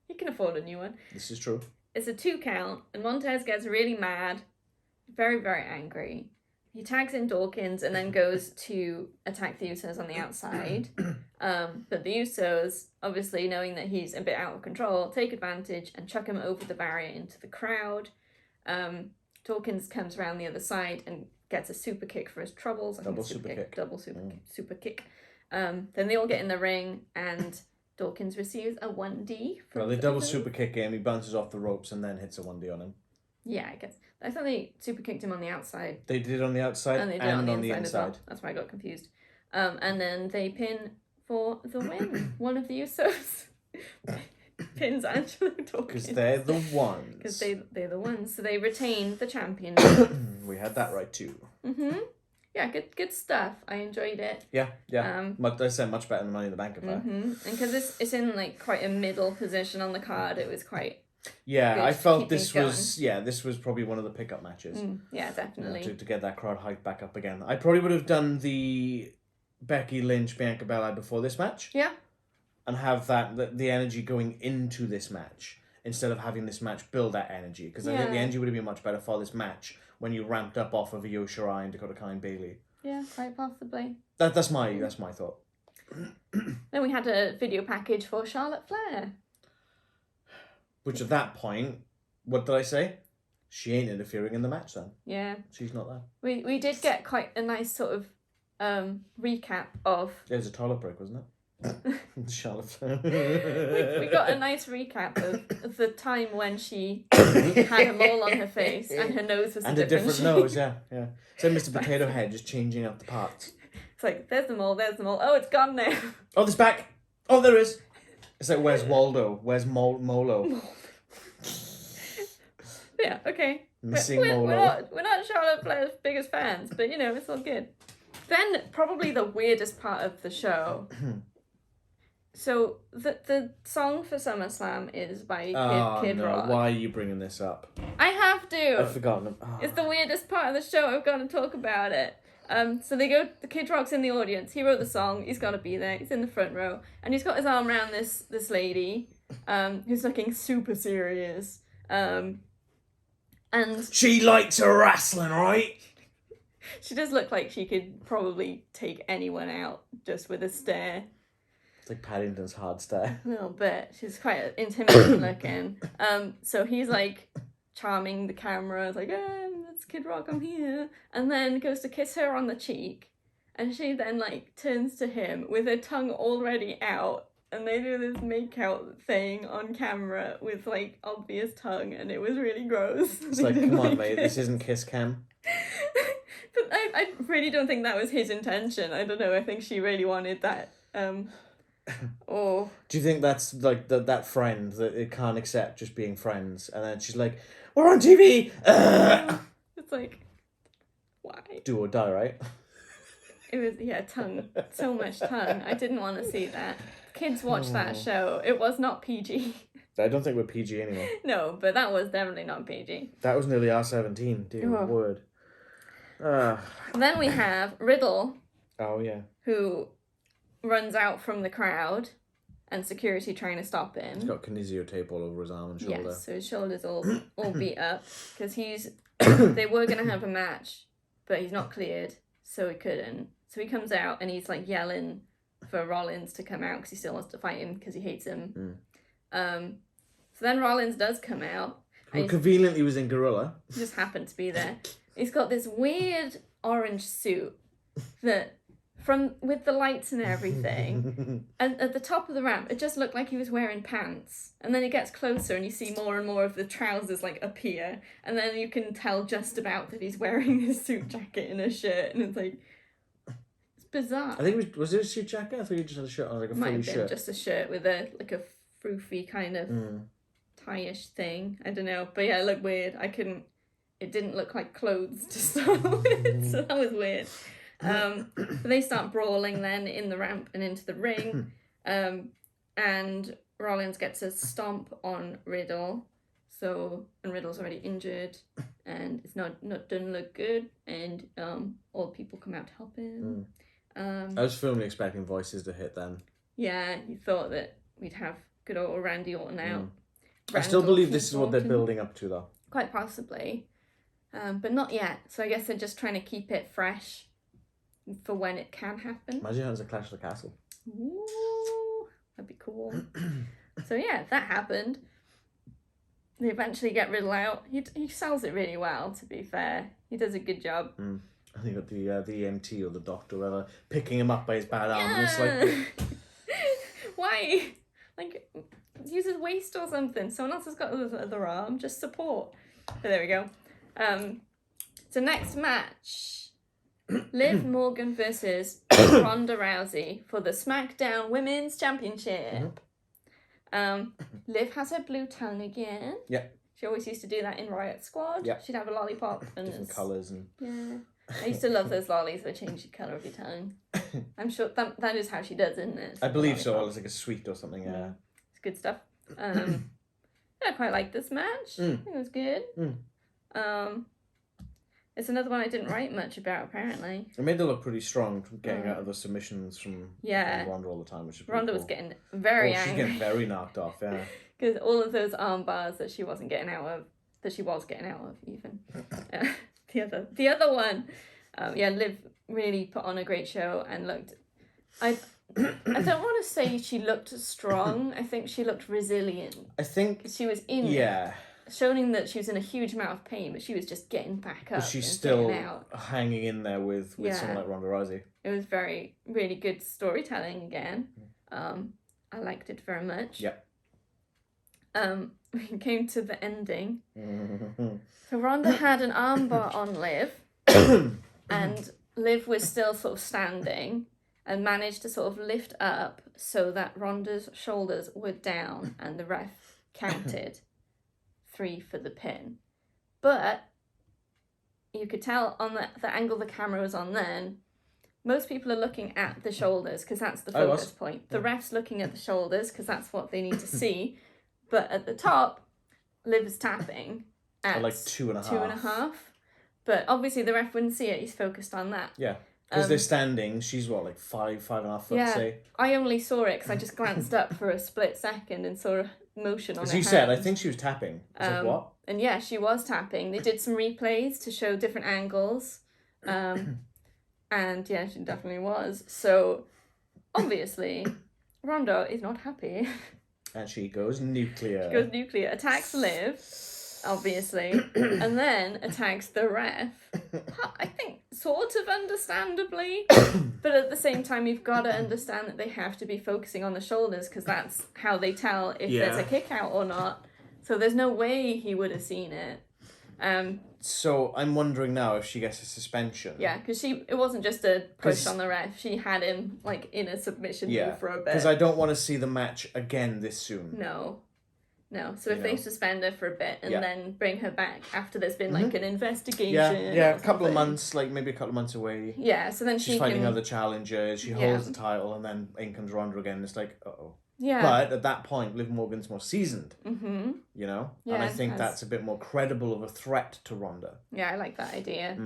He can afford a new one. This is true. It's a 2 count, and Montez gets really mad, very, very angry. He tags in Dawkins and then goes to attack the Usos on the outside. But the Usos, obviously knowing that he's a bit out of control, take advantage and chuck him over the barrier into the crowd. Dawkins comes around the other side and gets a super kick for his troubles. Double super kick. Double super kick. Then they all get in the ring, and Dawkins receives a 1D. Well, they double super kick him, he bounces off the ropes and then hits a 1D on him. Yeah, I guess. I thought they super kicked him on the outside. They did it on the outside and, on the inside. Well. That's why I got confused. And then they pin for the win. One of the Usos pins Angelo Dawkins. Because they're the ones. Because they're the ones. So they retain the champion. We had that right too. Mm-hmm. Yeah, good stuff. I enjoyed it. Yeah. I said much better than Money in the Bank affair. Mm-hmm. And because it's in like quite a middle position on the card, it was quite. Yeah, I felt this was probably one of the pickup matches. Yeah, definitely. To get that crowd hyped back up again. I probably would have done the Becky Lynch Bianca Belair before this match. Yeah. And have the energy going into this match instead of having this match build that energy, because I think the energy would have been much better for this match when you ramped up off of Io Shirai and Dakota Kai and Bayley. Yeah, quite possibly. That's my thought. Then we had a video package for Charlotte Flair. Which at that point, what did I say? She ain't interfering in the match then. Yeah. She's not there. We did get quite a nice sort of recap of... It was a toilet break, wasn't it? Charlotte Flair. we got a nice recap of the time when she had a mole on her face and her nose was a different nose, yeah. So Mr. Potato Head just changing up the parts. It's like, there's the mole. Oh, it's gone now. Oh, there's back. Oh, there is. It's like, where's Waldo? Where's Molo? Yeah, okay. Missing Molo. We're not Charlotte Flair's biggest fans, but it's all good. Then probably the weirdest part of the show. So the song for SummerSlam is by Kid Rock. Why are you bringing this up? I have to. I've forgotten. It's the weirdest part of the show. I've got to talk about it. So the Kid Rock's in the audience. He wrote the song. He's got to be there. He's in the front row, and he's got his arm around this lady, who's looking super serious. And she likes her wrestling, right? She does look like she could probably take anyone out just with a stare. It's like Paddington's hard stare. A little bit. She's quite intimidating looking. So he's like charming the camera. It's like, it's Kid Rock, I'm here. And then goes to kiss her on the cheek. And she then like turns to him with her tongue already out. And they do this make-out thing on camera with like obvious tongue. And it was really gross. It's like, come on, mate. This isn't kiss cam. But I really don't think that was his intention. I don't know. I think she really wanted that Oh. Do you think that's like that friend that it can't accept just being friends, and then she's like, "We're on TV." It's like, why? Do or die, right? It was tongue, so much tongue. I didn't want to see that. Kids watch that show. It was not PG. I don't think we're PG anymore. No, but that was definitely not PG. That was nearly R17. Dear word. Then we have Riddle. Oh yeah. Who runs out from the crowd and security trying to stop him. He's got kinesio tape all over his arm and shoulder. Yes, so his shoulder's all beat up because they were going to have a match, but he's not cleared, so he couldn't. So he comes out and he's like yelling for Rollins to come out because he still wants to fight him because he hates him. So then Rollins does come out. Who conveniently was in Gorilla. He just happened to be there. He's got this weird orange suit that... with the lights and everything, and at the top of the ramp, it just looked like he was wearing pants. And then it gets closer, and you see more and more of the trousers like appear, and then you can tell just about that he's wearing his suit jacket and a shirt, and it's like, it's bizarre. I think was it a suit jacket? I thought you just had a shirt on, like a Might fully have been shirt. just a shirt with a froofy kind of tie-ish thing. I don't know, but yeah, it looked weird. It didn't look like clothes to start with, so that was weird. They start brawling then in the ramp and into the ring, and Rollins gets a stomp on Riddle, and Riddle's already injured, and it's not doesn't look good, and all people come out to help him. I was firmly expecting voices to hit then. Yeah, you thought that we'd have good old Randy Orton out. I still believe this is what they're building up to, though. Quite possibly, but not yet. So I guess they're just trying to keep it fresh for when it can happen. Imagine it was a Clash of the Castle. Ooh, that'd be cool. So yeah, that happened. They eventually get Riddle out. He sells it really well, to be fair. He does a good job. I think got the EMT or the doctor or whatever picking him up by his bad arm. And it's like, why? Like, use his waist or something. Someone else has got the other arm. Just support. But there we go. So next match. Liv Morgan versus Ronda Rousey for the Smackdown Women's Championship. Liv has her blue tongue again. Yeah. She always used to do that in Riot Squad. Yeah. She'd have a lollipop and different colours and... Yeah. I used to love those lollies that change the colour of your tongue. I'm sure that is how she does, isn't it? I believe so. It's like a sweet or something, yeah. It's good stuff. I quite like this match. I think it was good. It's another one I didn't write much about, apparently. It made her look pretty strong from getting out of the submissions from Ronda all the time, which is pretty Ronda cool. was getting very angry. She's getting very knocked off, yeah. Because all of those arm bars that she was getting out of, even. The other one. Liv really put on a great show and looked... I don't want to say she looked strong. I think she looked resilient. I think... She was in it. Showing that she was in a huge amount of pain, but she was just getting back up. But she's still hanging in there with someone like Ronda Rousey. It was really good storytelling again. I liked it very much. Yep. We came to the ending. So Ronda had an armbar on Liv, and Liv was still sort of standing and managed to sort of lift up so that Ronda's shoulders were down and the ref counted 3 for the pin. But you could tell on the angle the camera was on then, most people are looking at the shoulders because that's the focus point. The ref's looking at the shoulders because that's what they need to see. But at the top, Liv's tapping at like 2.5. 2.5. But obviously the ref wouldn't see it. He's focused on that. Yeah. Because they're standing. She's what, like 5.5 foot, say? I only saw it because I just glanced up for a split second and saw a motion on her As you said, I think she was tapping. Like, what? And yeah, she was tapping. They did some replays to show different angles. And yeah, she definitely was. So, obviously, Ronda is not happy. And she goes nuclear. She goes nuclear. Attacks Liv, obviously. And then attacks the ref. I think sort of understandably. But at the same time, you've got to understand that they have to be focusing on the shoulders because that's how they tell if there's a kick out or not. So there's no way he would have seen it. So I'm wondering now if she gets a suspension. Yeah, because it wasn't just a push on the ref. She had him like in a submission move for a bit. Because I don't want to see the match again this soon. No. So if they suspend her for a bit and then bring her back after there's been like an investigation. Yeah, a couple of months, like maybe a couple of months away. Yeah, so then she's fighting other challengers. She holds the title, and then in comes Ronda again. It's like, uh-oh. Yeah. But at that point, Liv Morgan's more seasoned. Mm-hmm. You know? Yeah, and I think that's a bit more credible of a threat to Ronda. Yeah, I like that idea.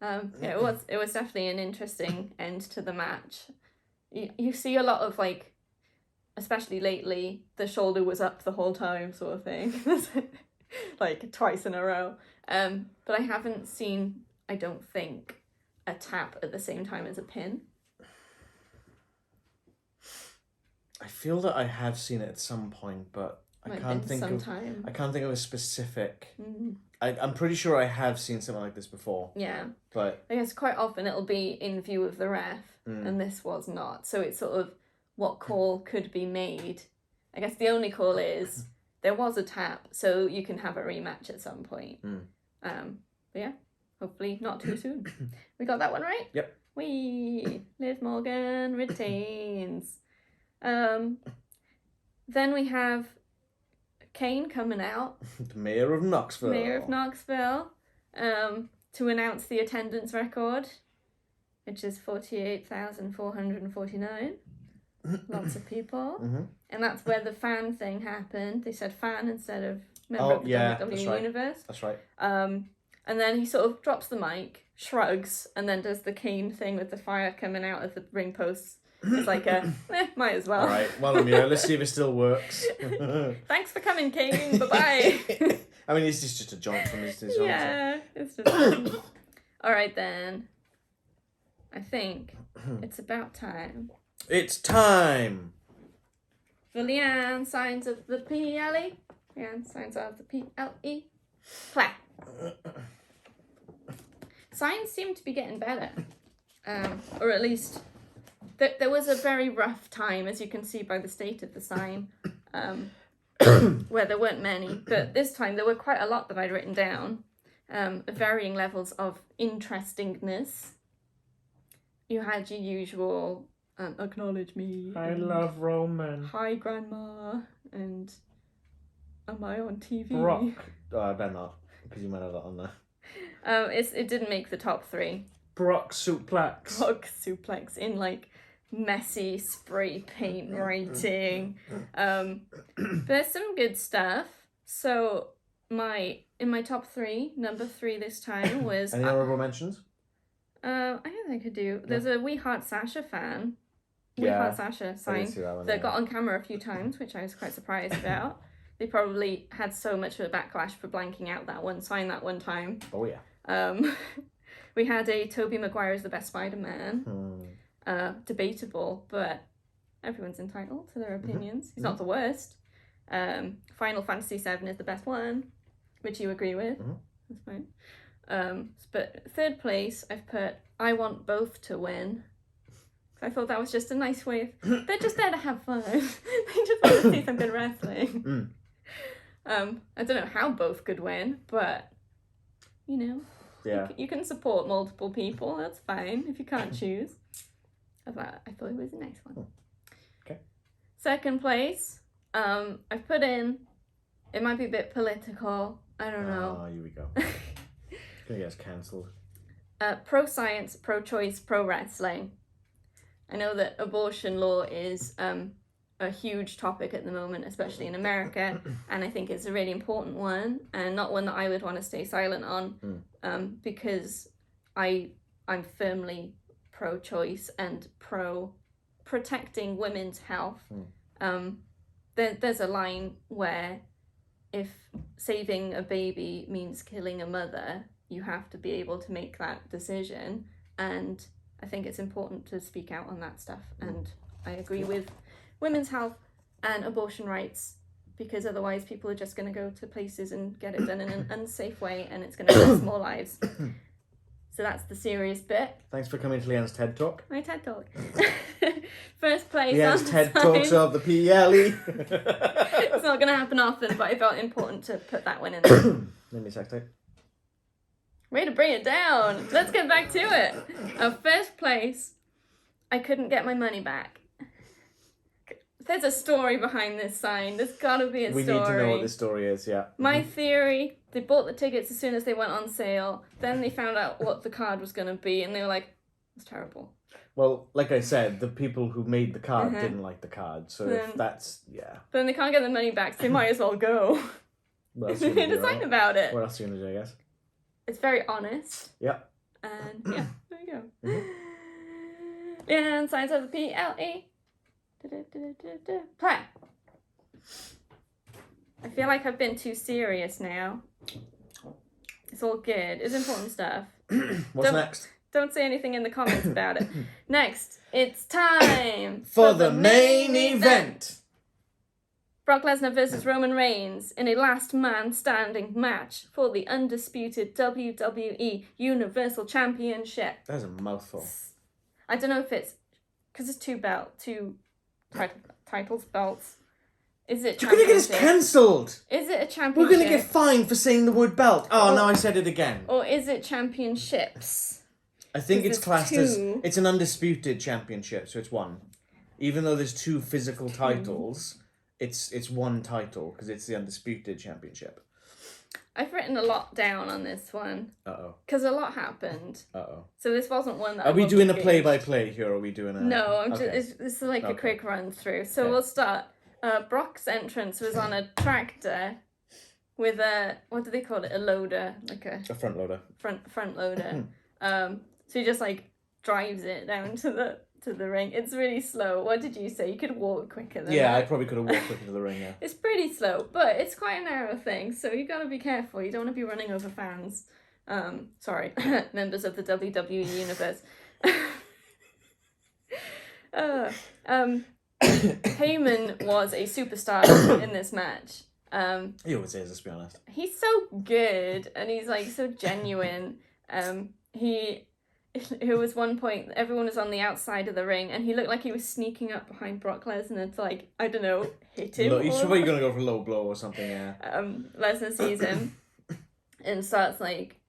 It was definitely an interesting end to the match. You see a lot of like, especially lately, the shoulder was up the whole time sort of thing. Like twice in a row. But I haven't seen, I don't think, a tap at the same time as a pin. I feel that I have seen it at some point, but I can't think of a specific. I'm pretty sure I have seen something like this before. Yeah. But I guess quite often it'll be in view of the ref, and this was not. So it's sort of what call could be made. I guess the only call is there was a tap, so you can have a rematch at some point. But yeah, hopefully not too soon. We got that one right? Yep. Liv Morgan retains. Then we have Kane coming out. The Mayor of Knoxville. To announce the attendance record, which is 48,449. Lots of people. And that's where the fan thing happened. They said fan instead of member of the WWE Universe. That's right. And then he sort of drops the mic, shrugs, and then does the Kane thing with the fire coming out of the ring posts. It's like might as well. All right, well, let's see if it still works. Thanks for coming, Kane. Bye-bye. I mean, it's just a jaunt from his own. Yeah, it's just... All right, then. I think it's about time. It's time! For Leanne, signs of the PLE. Leanne, signs of the PLE. Pleh. Signs seem to be getting better. Or at least... There was a very rough time, as you can see by the state of the sign, where there weren't many. But this time there were quite a lot that I'd written down, varying levels of interestingness. You had your usual, acknowledge me. I love Roman. Hi, Grandma. And am I on TV? Brock. Oh, I bet not, because you might have that on there. It didn't make the top 3. Brock suplex in like messy spray paint writing. There's some good stuff. So in my top 3, number 3 this time was any honorable mentions? I don't think I could do. There's a We Heart Sasha fan. We Heart Sasha sign that got on camera a few times, which I was quite surprised about. They probably had so much of a backlash for blanking out that one sign that one time. Oh yeah. We had a Tobey Maguire is the best Spider-Man. Debatable, but everyone's entitled to their opinions. He's not the worst. Final Fantasy VII is the best one, which you agree with. That's fine. But 3rd place, I've put I want both to win. I thought that was just a nice way of... They're just there to have fun. They just want to see some good wrestling. I don't know how both could win, but, you know... Yeah. You can support multiple people, that's fine, if you can't choose. I thought it was a nice one. Okay. 2nd place, I've put in, it might be a bit political, I don't know. Oh, here we go. It's going to get us cancelled. Pro-science, pro-choice, pro-wrestling. I know that abortion law is a huge topic at the moment, especially in America, and I think it's a really important one, and not one that I would want to stay silent on, because I'm firmly pro-choice and pro-protecting women's health. There's a line where if saving a baby means killing a mother, you have to be able to make that decision, and I think it's important to speak out on that stuff, and I agree with women's health and abortion rights, because otherwise people are just going to go to places and get it done in an unsafe way, and it's going to cost more lives. So that's the serious bit. Thanks for coming to Leanne's TED Talk. My TED Talk. First place. Leanne's TED Talks of the PLE. It's not going to happen often, but I felt important to put that one in there. Let me sex tape. Way to bring it down. Let's get back to it. First place, I couldn't get my money back. There's a story behind this sign. There's gotta be a story. We need to know what this story is, yeah. My theory, they bought the tickets as soon as they went on sale. Then they found out what the card was going to be, and they were like, it's terrible. Well, like I said, the people who made the card didn't like the card, so if that's, But then they can't get their money back, so they might as well go. What else They made a sign about it. What else are you going to do, I guess? It's very honest. Yep. And yeah, there you go. And signs of the PLE. Pleh. I feel like I've been too serious now. It's all good. It's important stuff. What's next? Don't say anything in the comments about it. Next, it's time for the main event. Brock Lesnar versus Roman Reigns in a last man standing match for the undisputed WWE Universal Championship. That's a mouthful. I don't know if it's because it's two titles, belts. Is it? You're gonna get us cancelled. Is it a championship? We're gonna get fined for saying the word belt. Oh, no, I said it again. Or is it championships? I think it's classed as it's an undisputed championship, so it's one. Even though there's two physical titles, it's one title because it's the undisputed championship. I've written a lot down on this one. Uh-oh. Because a lot happened. Uh-oh. So this wasn't one that Are we doing a play-by-play here, or are we doing a... No, this is like a quick run-through. So we'll start. Brock's entrance was on a tractor with a... What do they call it? A loader. Like a front loader. Front loader. So he just, like, drives it down to the ring. It's really slow. What did you say? You could walk quicker than that. I probably could have walked quicker to the ring, yeah. It's pretty slow, but it's quite a narrow thing, so you gotta be careful. You don't want to be running over fans. Sorry, members of the WWE universe. Heyman was a superstar in this match. He always is, let's be honest. He's so good, and he's like so genuine. Who was one point, everyone was on the outside of the ring, and he looked like he was sneaking up behind Brock Lesnar to, like, I don't know, hit him. He's probably going to go for a low blow or something, yeah. Lesnar sees him and starts, like,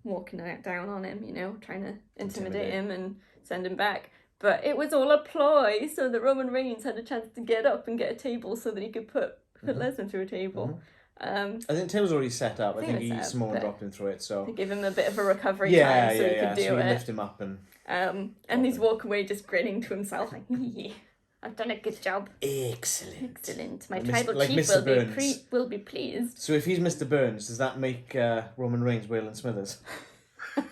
walking down on him, you know, trying to intimidate him and send him back. But it was all a ploy so that Roman Reigns had a chance to get up and get a table so that he could put Lesnar through a table. I think Tim was already set up. I think he Samoan dropped him through it, so to give him a bit of a recovery time so he could do so it. Lift him up and he's walking away just grinning to himself like, I've done a good job. Excellent. My tribal chief will be pleased. So if he's Mr. Burns, does that make Roman Reigns Waylon Smithers? We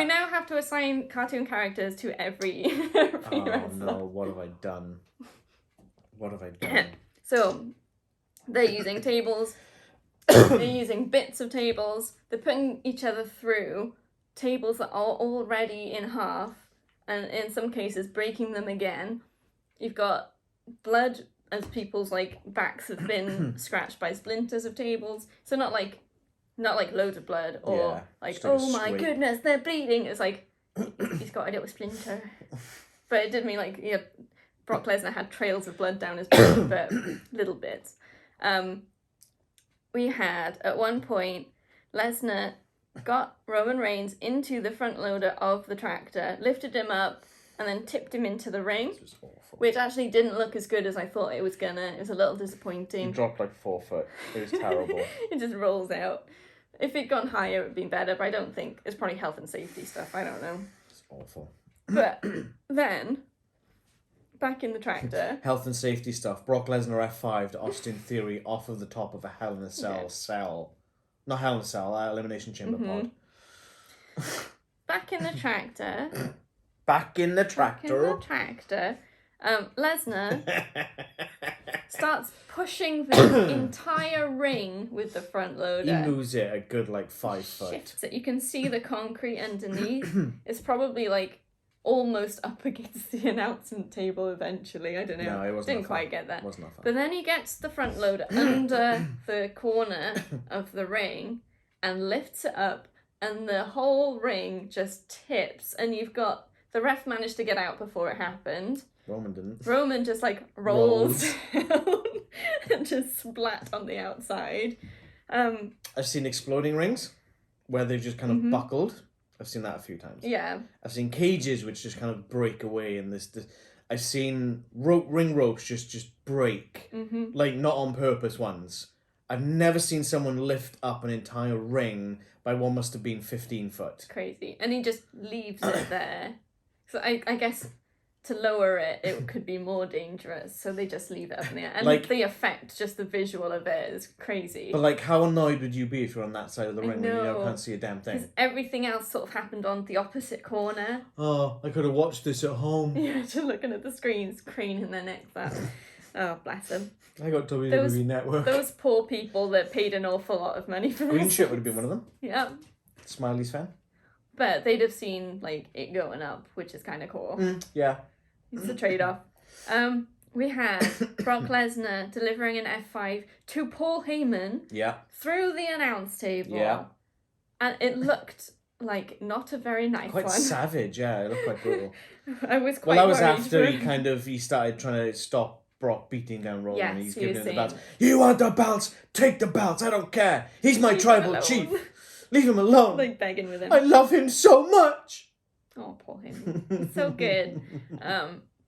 now have to assign cartoon characters to every wrestler. No, what have I done? So, they're using tables, they're using bits of tables, they're putting each other through tables that are already in half, and in some cases breaking them again. You've got blood as people's, like, backs have been scratched by splinters of tables, so not like loads of blood, or oh my goodness, they're bleeding. It's like, he's got a little splinter. But it did mean, like, Brock Lesnar had trails of blood down his back, but little bits. We had, at one point, Lesnar got Roman Reigns into the front loader of the tractor, lifted him up, and then tipped him into the ring, which actually didn't look as good as I thought it was gonna. It was a little disappointing. He dropped like 4 foot. It was terrible. It just rolls out. If it'd gone higher, it would have been better, but I don't think. It's probably health and safety stuff, I don't know. It's awful. But then, back in the tractor. Health and safety stuff. Brock Lesnar F5'd Austin Theory off of the top of a Hell in a Cell cell. Not Hell in a Cell, Elimination Chamber pod. Back in the tractor. Lesnar starts pushing the entire ring with the front loader. He moves it a good, 5 foot. Shifts it. You can see the concrete underneath. It's probably, almost up against the announcement table eventually. I don't know. No, it wasn't. Didn't quite get that. Was not fun. But then he gets the front loader under the corner of the ring and lifts it up, and the whole ring just tips, and you've got the ref managed to get out before it happened. Roman didn't. Roman just rolls down and just splat on the outside. I've seen exploding rings where they've just kind of buckled. I've seen that a few times. Yeah. I've seen cages which just kind of break away, and this I've seen ring ropes just break, like not on purpose ones. I've never seen someone lift up an entire ring by what must have been 15 foot. It's crazy. And he just leaves it there. So I guess to lower it, it could be more dangerous. So they just leave it up in the air. And like, the effect, just the visual of it is crazy. But like, how annoyed would you be if you're on that side of the ring when you can't see a damn thing? Because everything else sort of happened on the opposite corner. Oh, I could have watched this at home. Yeah, just looking at the screens, craning their necks up. Oh, bless them. I got WWE Network. Those poor people that paid an awful lot of money for this. Green shirt would have been one of them. Yeah. Smiley's fan. But they'd have seen like it going up, which is kind of cool. Yeah. It's a trade-off. We had Brock Lesnar delivering an F5 to Paul Heyman. Yeah. Through the announce table. Yeah. And it looked like not a very nice one. Quite savage, yeah. It looked quite brutal. I was quite that was worried after for he started trying to stop Brock beating down Roman. Yes, And he's he giving was him the saying- belts. You want the belts? Take the belts. I don't care. He's my tribal alone. chief. Leave him alone. Like begging with him. I love him so much. Oh, Paul Heyman. He's so good.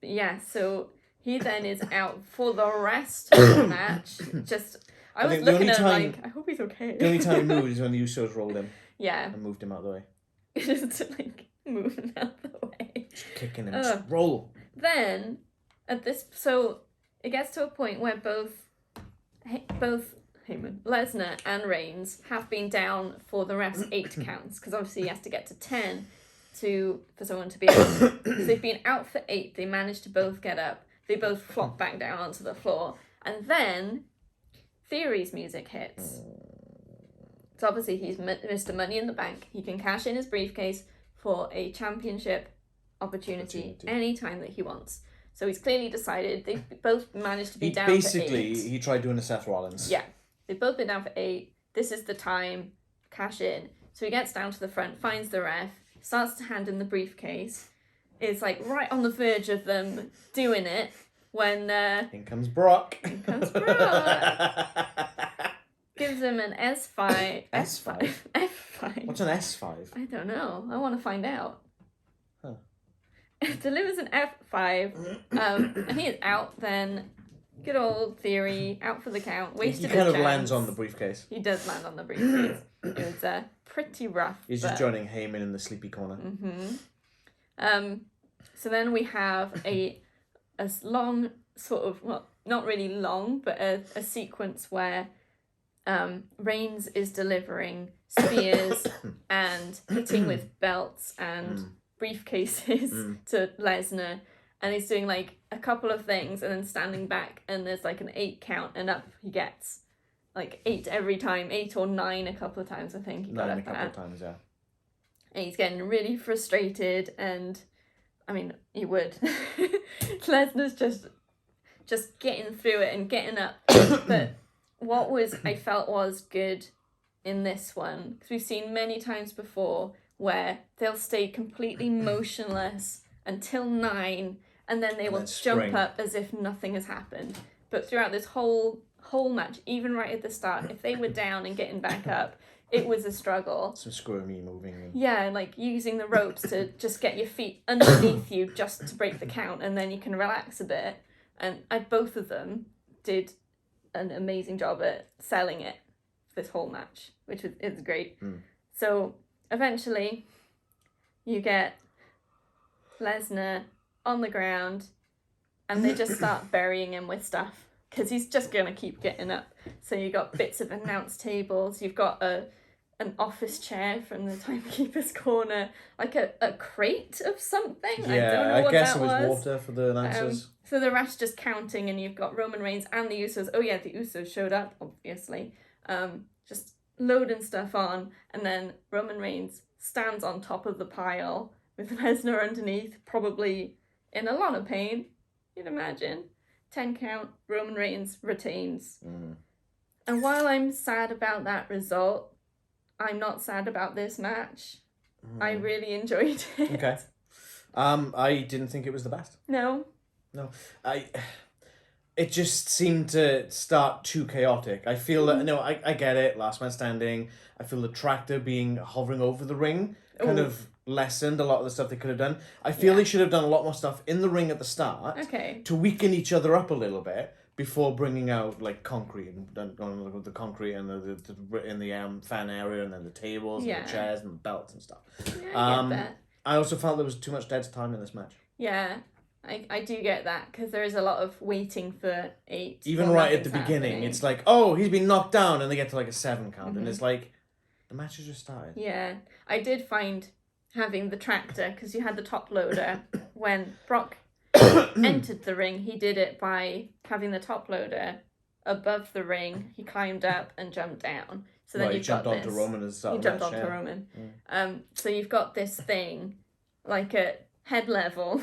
Yeah, so he then is out for the rest of the match. I was think the looking only at him time- like, I hope he's okay. The only time he moved is when the Usos rolled him Yeah. and moved him out of the way. Just like moving out the way. Just kicking him. Just roll. Then so it gets to a point where both Heyman, Lesnar and Reigns have been down for the ref's 8 counts, because obviously he has to get to 10 for someone to be out. So they've been out for 8. They managed to both get up. They both flop back down onto the floor, and then Theory's music hits. So obviously he's Mr. Money in the Bank. He can cash in his briefcase for a championship opportunity anytime that he wants. So he's clearly decided. They've both managed to be down for 8. Basically, he tried doing a Seth Rollins. Yeah. They've both been down for 8. This is the time. Cash in. So he gets down to the front, finds the ref, starts to hand in the briefcase. Is like right on the verge of them doing it when... in comes Brock. In comes Brock. Gives him an S5. S5? F5. What's an S5? I don't know. I want to find out. Huh. Delivers an F5. And he is out then. Good old Theory. Out for the count. Wasted He kind his of lands chance. on the briefcase. He does land on the briefcase. It was pretty rough. He's just joining Heyman in the sleepy corner. So then we have a long sort of, well, not really long, but a sequence where Reigns is delivering spears and hitting with belts and briefcases to Lesnar, and he's doing like a couple of things and then standing back, and there's like an 8 count, and up he gets. Like 8 every time, 8 or 9 a couple of times, I think he got 9 up a couple at. of times, yeah. And he's getting really frustrated, and I mean, he would. Lesnar's just getting through it and getting up. But what I felt was good in this one, because we've seen many times before where they'll stay completely motionless until 9, and then they will jump up as if nothing has happened. But throughout this whole match, even right at the start, if they were down and getting back up, it was a struggle. Some squirmy moving. Yeah, like using the ropes to just get your feet underneath you just to break the count, and then you can relax a bit. And both of them did an amazing job at selling it this whole match, which is great. So eventually you get Lesnar on the ground, and they just start burying him with stuff, because he's just going to keep getting up. So you got bits of announce tables, you've got an office chair from the timekeeper's corner, like a crate of something. Yeah, I don't know what guess that it was water for the announcers. So the ref's just counting, and you've got Roman Reigns and the Usos. Oh yeah, the Usos showed up, obviously. Just loading stuff on, and then Roman Reigns stands on top of the pile with Lesnar underneath, probably in a lot of pain, you'd imagine. 10 count, Roman Reigns retains. And while I'm sad about that result, I'm not sad about this match. I really enjoyed it. Okay. I didn't think it was the best. No? No. it just seemed to start too chaotic. I feel that, no, I get it, last man standing. I feel the tractor hovering over the ring kind of lessened a lot of the stuff they could have done. I feel they should have done a lot more stuff in the ring at the start to weaken each other up a little bit before bringing out like concrete and going with the concrete and the fan area and then the tables and the chairs and the belts and stuff. Yeah, I get that. I also felt there was too much dead time in this match. Yeah. I do get that, because there is a lot of waiting for 8. Even right at the beginning, it's like, oh, he's been knocked down, and they get to like a 7 count, and it's like, the match has just started. Yeah, I did find having the tractor, because you had the top loader, when Brock entered the ring, he did it by having the top loader above the ring, he climbed up and jumped down. So then you've got this. He jumped onto Roman as well. He jumped onto Roman. So you've got this thing, like at head level,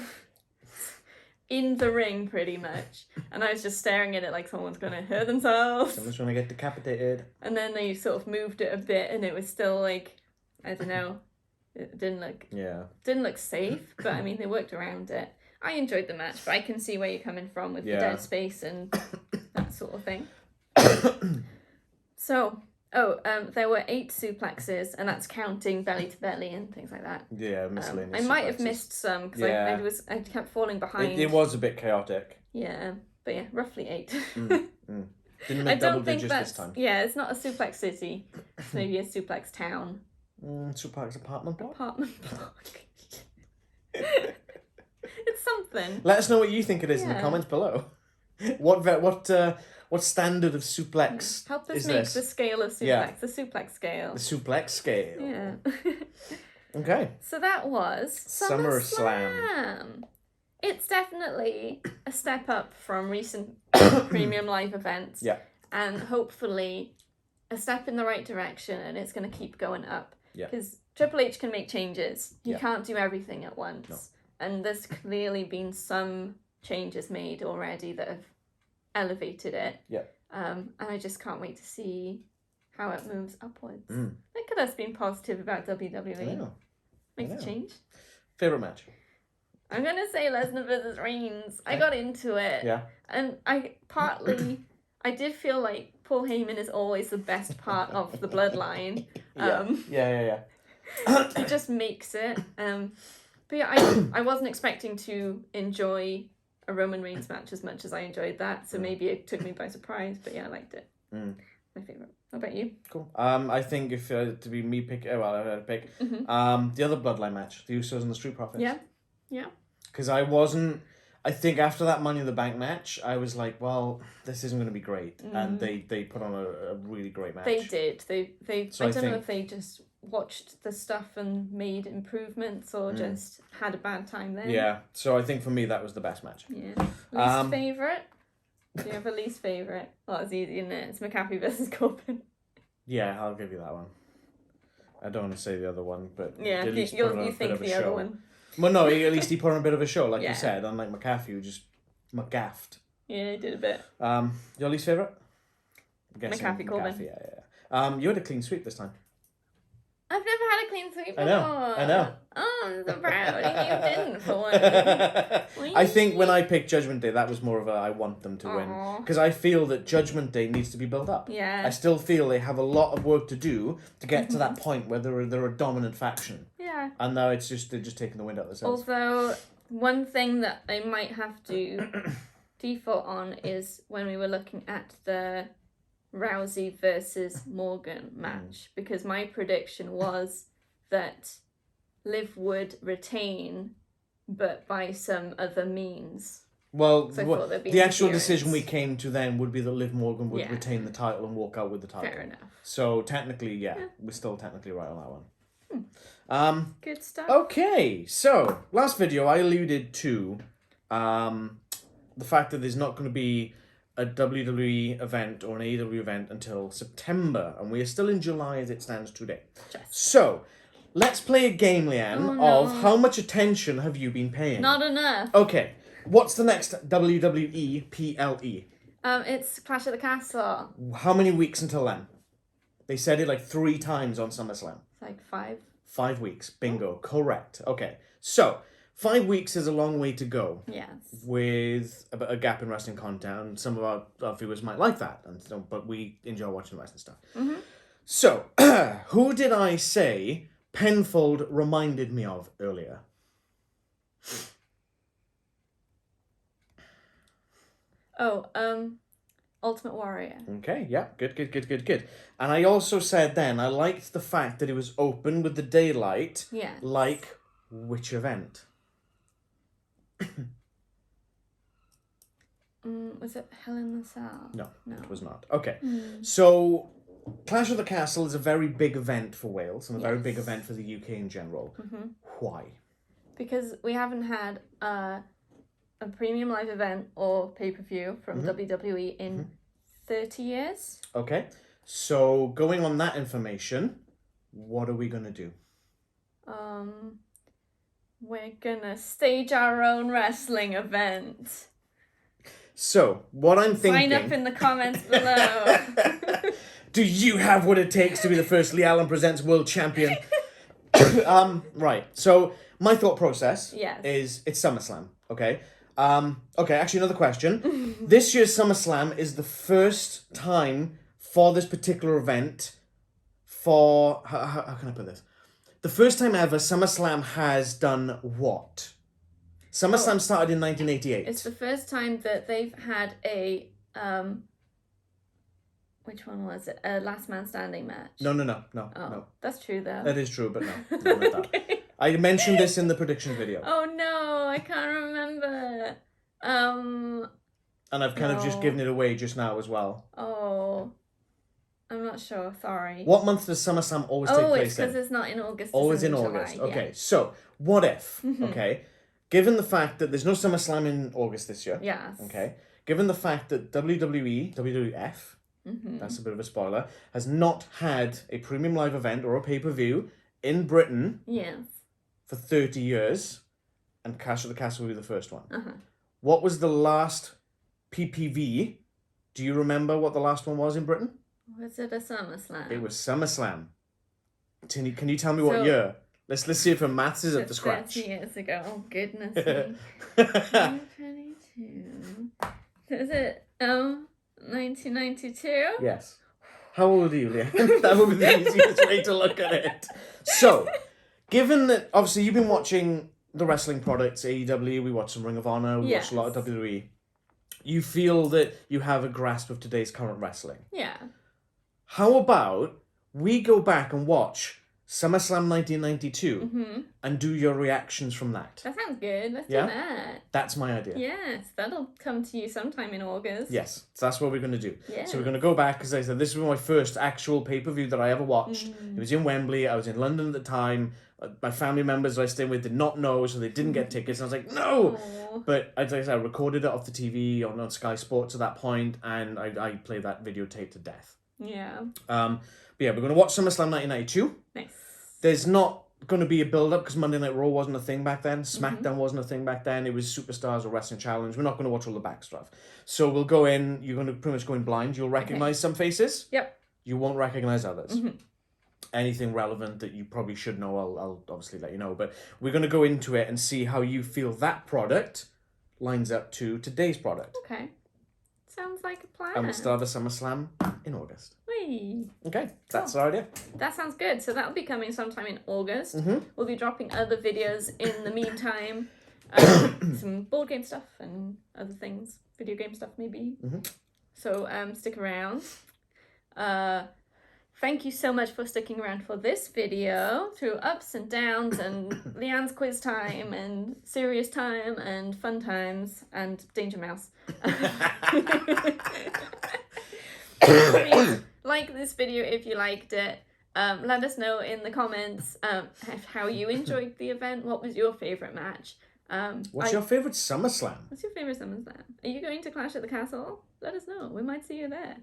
in the ring pretty much, and I was just staring at it like someone's gonna hurt themselves. Someone's gonna get decapitated. And then they sort of moved it a bit, and it was still like, I don't know, it didn't look safe, but I mean they worked around it. I enjoyed the match, but I can see where you're coming from with the dead space and that sort of thing. So, there were 8 suplexes, and that's counting belly to belly and things like that. Yeah, miscellaneous. I might have missed some, because I kept falling behind. It was a bit chaotic. Yeah, but yeah, roughly 8. Didn't make double digits this time. Yeah, it's not a suplex city. It's maybe a suplex town. Suplex apartment block? Apartment block. It's something. Let us know what you think it is in the comments below. What standard of suplex help us is make this? the scale of suplex. Yeah. The suplex scale. The suplex scale. Yeah. Okay. So that was Summerslam. It's definitely a step up from recent premium live events. Yeah. And hopefully a step in the right direction, and it's going to keep going up. Yeah. Because Triple H can make changes. He can't do everything at once. No. And there's clearly been some changes made already that have elevated it. Yeah. And I just can't wait to see how it moves upwards. Look at us being positive about WWE. I know. Makes a change. Favourite match? I'm going to say Lesnar versus Reigns. I got into it. Yeah. And I did feel like Paul Heyman is always the best part of the bloodline. Yeah. He just makes it. But yeah, I wasn't expecting to enjoy a Roman Reigns match as much as I enjoyed that, so maybe it took me by surprise, but yeah, I liked it. My favourite. How about you? Cool. I think if to be me pick, I had to pick the other bloodline match, the Usos and the Street Profits. Yeah. Because I think after that Money in the Bank match, I was like, well, this isn't going to be great, and they put on a really great match. They did. I don't know if they just watched the stuff and made improvements or just had a bad time then. Yeah, so I think for me that was the best match. Yeah. Least favourite? Do you have a least favourite? Well, it's easy, isn't it? It's McAfee versus Corbin. Yeah, I'll give you that one. I don't want to say the other one, but yeah, at least you think the other one. Well, no, at least he put on a bit of a show, like you said, unlike McAfee, who just McGaffed. Yeah, he did a bit. Your least favourite? McAfee Corbin. Yeah. You had a clean sweep this time. I've never had a clean sweep before. I know. Oh, I'm so proud. You didn't for one. I think when I picked Judgment Day, that was more of a I want them to win. Because I feel that Judgment Day needs to be built up. Yeah. I still feel they have a lot of work to do to get to that point where they're a dominant faction. Yeah. And now they're just taking the wind out of themselves. Although, one thing that I might have to default on is when we were looking at the Rousey versus Morgan match, because my prediction was that Liv would retain, but by some other means. Well, the actual decision we came to then would be that Liv Morgan would retain the title and walk out with the title. Fair enough. So technically, we're still technically right on that one. Good stuff. Okay, so last video I alluded to the fact that there's not going to be a WWE event or an AEW event until September, and we are still in July as it stands today. So, let's play a game, Leanne, of how much attention have you been paying? Not enough. Okay, what's the next WWE PLE? It's Clash at the Castle. How many weeks until then? They said it like 3 times on SummerSlam. It's like 5. 5 weeks. Bingo. Correct. Okay, so 5 weeks is a long way to go. Yes. With a gap in wrestling content, and some of our viewers might like that, and so, but we enjoy watching wrestling stuff. Mm-hmm. So, who did I say Penfold reminded me of earlier? Ultimate Warrior. Okay, yeah, good. And I also said then, I liked the fact that it was open with the daylight. Yeah. Like which event? Was it Hell in the Cell? No, it was not. Okay, so Clash of the Castle is a very big event for Wales and a very big event for the UK in general. Mm-hmm. Why? Because we haven't had a premium live event or pay-per-view from WWE in 30 years. Okay, so going on that information, what are we going to do? We're gonna stage our own wrestling event. So, what I'm thinking... Sign up in the comments below. Do you have what it takes to be the first Lee Allen Presents World Champion? Right, so my thought process is it's SummerSlam, okay? Okay, actually another question. This year's SummerSlam is the first time for this particular event for... How can I put this? The first time ever SummerSlam has done what? SummerSlam started in 1988. It's the first time that they've had a... Which one was it? A last man standing match? No. That's true though. That is true, but no. Not that. I mentioned this in the prediction video. Oh no, I can't remember. And I've kind of just given it away just now as well. Oh, I'm not sure. Sorry. What month does SummerSlam always take place in? Oh, it's because it's not in August. Always in July. August. Okay, so what if? Okay, given the fact that there's no SummerSlam in August this year. Yes. Okay, given the fact that WWF, that's a bit of a spoiler, has not had a premium live event or a pay-per-view in Britain. Yes. For 30 years, and Clash of the Castle will be the first one. What was the last PPV? Do you remember what the last one was in Britain? Was it a SummerSlam? It was SummerSlam. Can you tell me what year? Let's see if her maths is up to scratch. 30 years ago. Oh goodness me. 2022. Is it 1992? Yes. How old are you, Leah? That would be the easiest way to look at it. So, given that obviously you've been watching the wrestling products, AEW, we watch some Ring of Honor, we watch a lot of WWE. You feel that you have a grasp of today's current wrestling. Yeah. How about we go back and watch SummerSlam 1992 and do your reactions from that? That sounds good. Let's do that. That's my idea. Yes, that'll come to you sometime in August. Yes, so that's what we're going to do. Yeah. So we're going to go back, because I said this was my first actual pay-per-view that I ever watched. It was in Wembley. I was in London at the time. My family members I stayed with did not know, so they didn't get tickets. And I was like, no! Aww. But as I said, I recorded it off the TV on Sky Sports at that point, and I played that videotape to death. Yeah. But yeah, we're going to watch SummerSlam 1992. Nice. There's not going to be a build-up because Monday Night Raw wasn't a thing back then. Smackdown wasn't a thing back then. It was Superstars or Wrestling Challenge. We're not going to watch all the back stuff. So we'll go in. You're going to pretty much go in blind. You'll recognize some faces. Yep. You won't recognize others. Anything relevant that you probably should know, I'll obviously let you know. But we're going to go into it and see how you feel that product lines up to today's product. Okay. Sounds like a plan. And we'll still have a SummerSlam in August. Whee. Okay, that's our idea. That sounds good. So that'll be coming sometime in August. We'll be dropping other videos in the meantime. Some board game stuff and other things. Video game stuff maybe. So stick around. Thank you so much for sticking around for this video through ups and downs and Leanne's quiz time and serious time and fun times and Danger Mouse. Please like this video if you liked it. Let us know in the comments how you enjoyed the event. What was your favourite match? What's your favourite SummerSlam? What's your favourite SummerSlam? Are you going to Clash at the Castle? Let us know. We might see you there.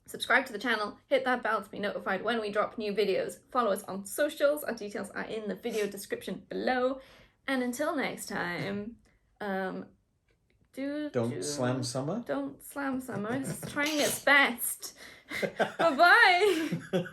Subscribe to the channel, hit that bell to be notified when we drop new videos. Follow us on socials. Our details are in the video description below. And until next time, don't slam Summer. Don't slam Summer. It's trying its best. Bye-bye.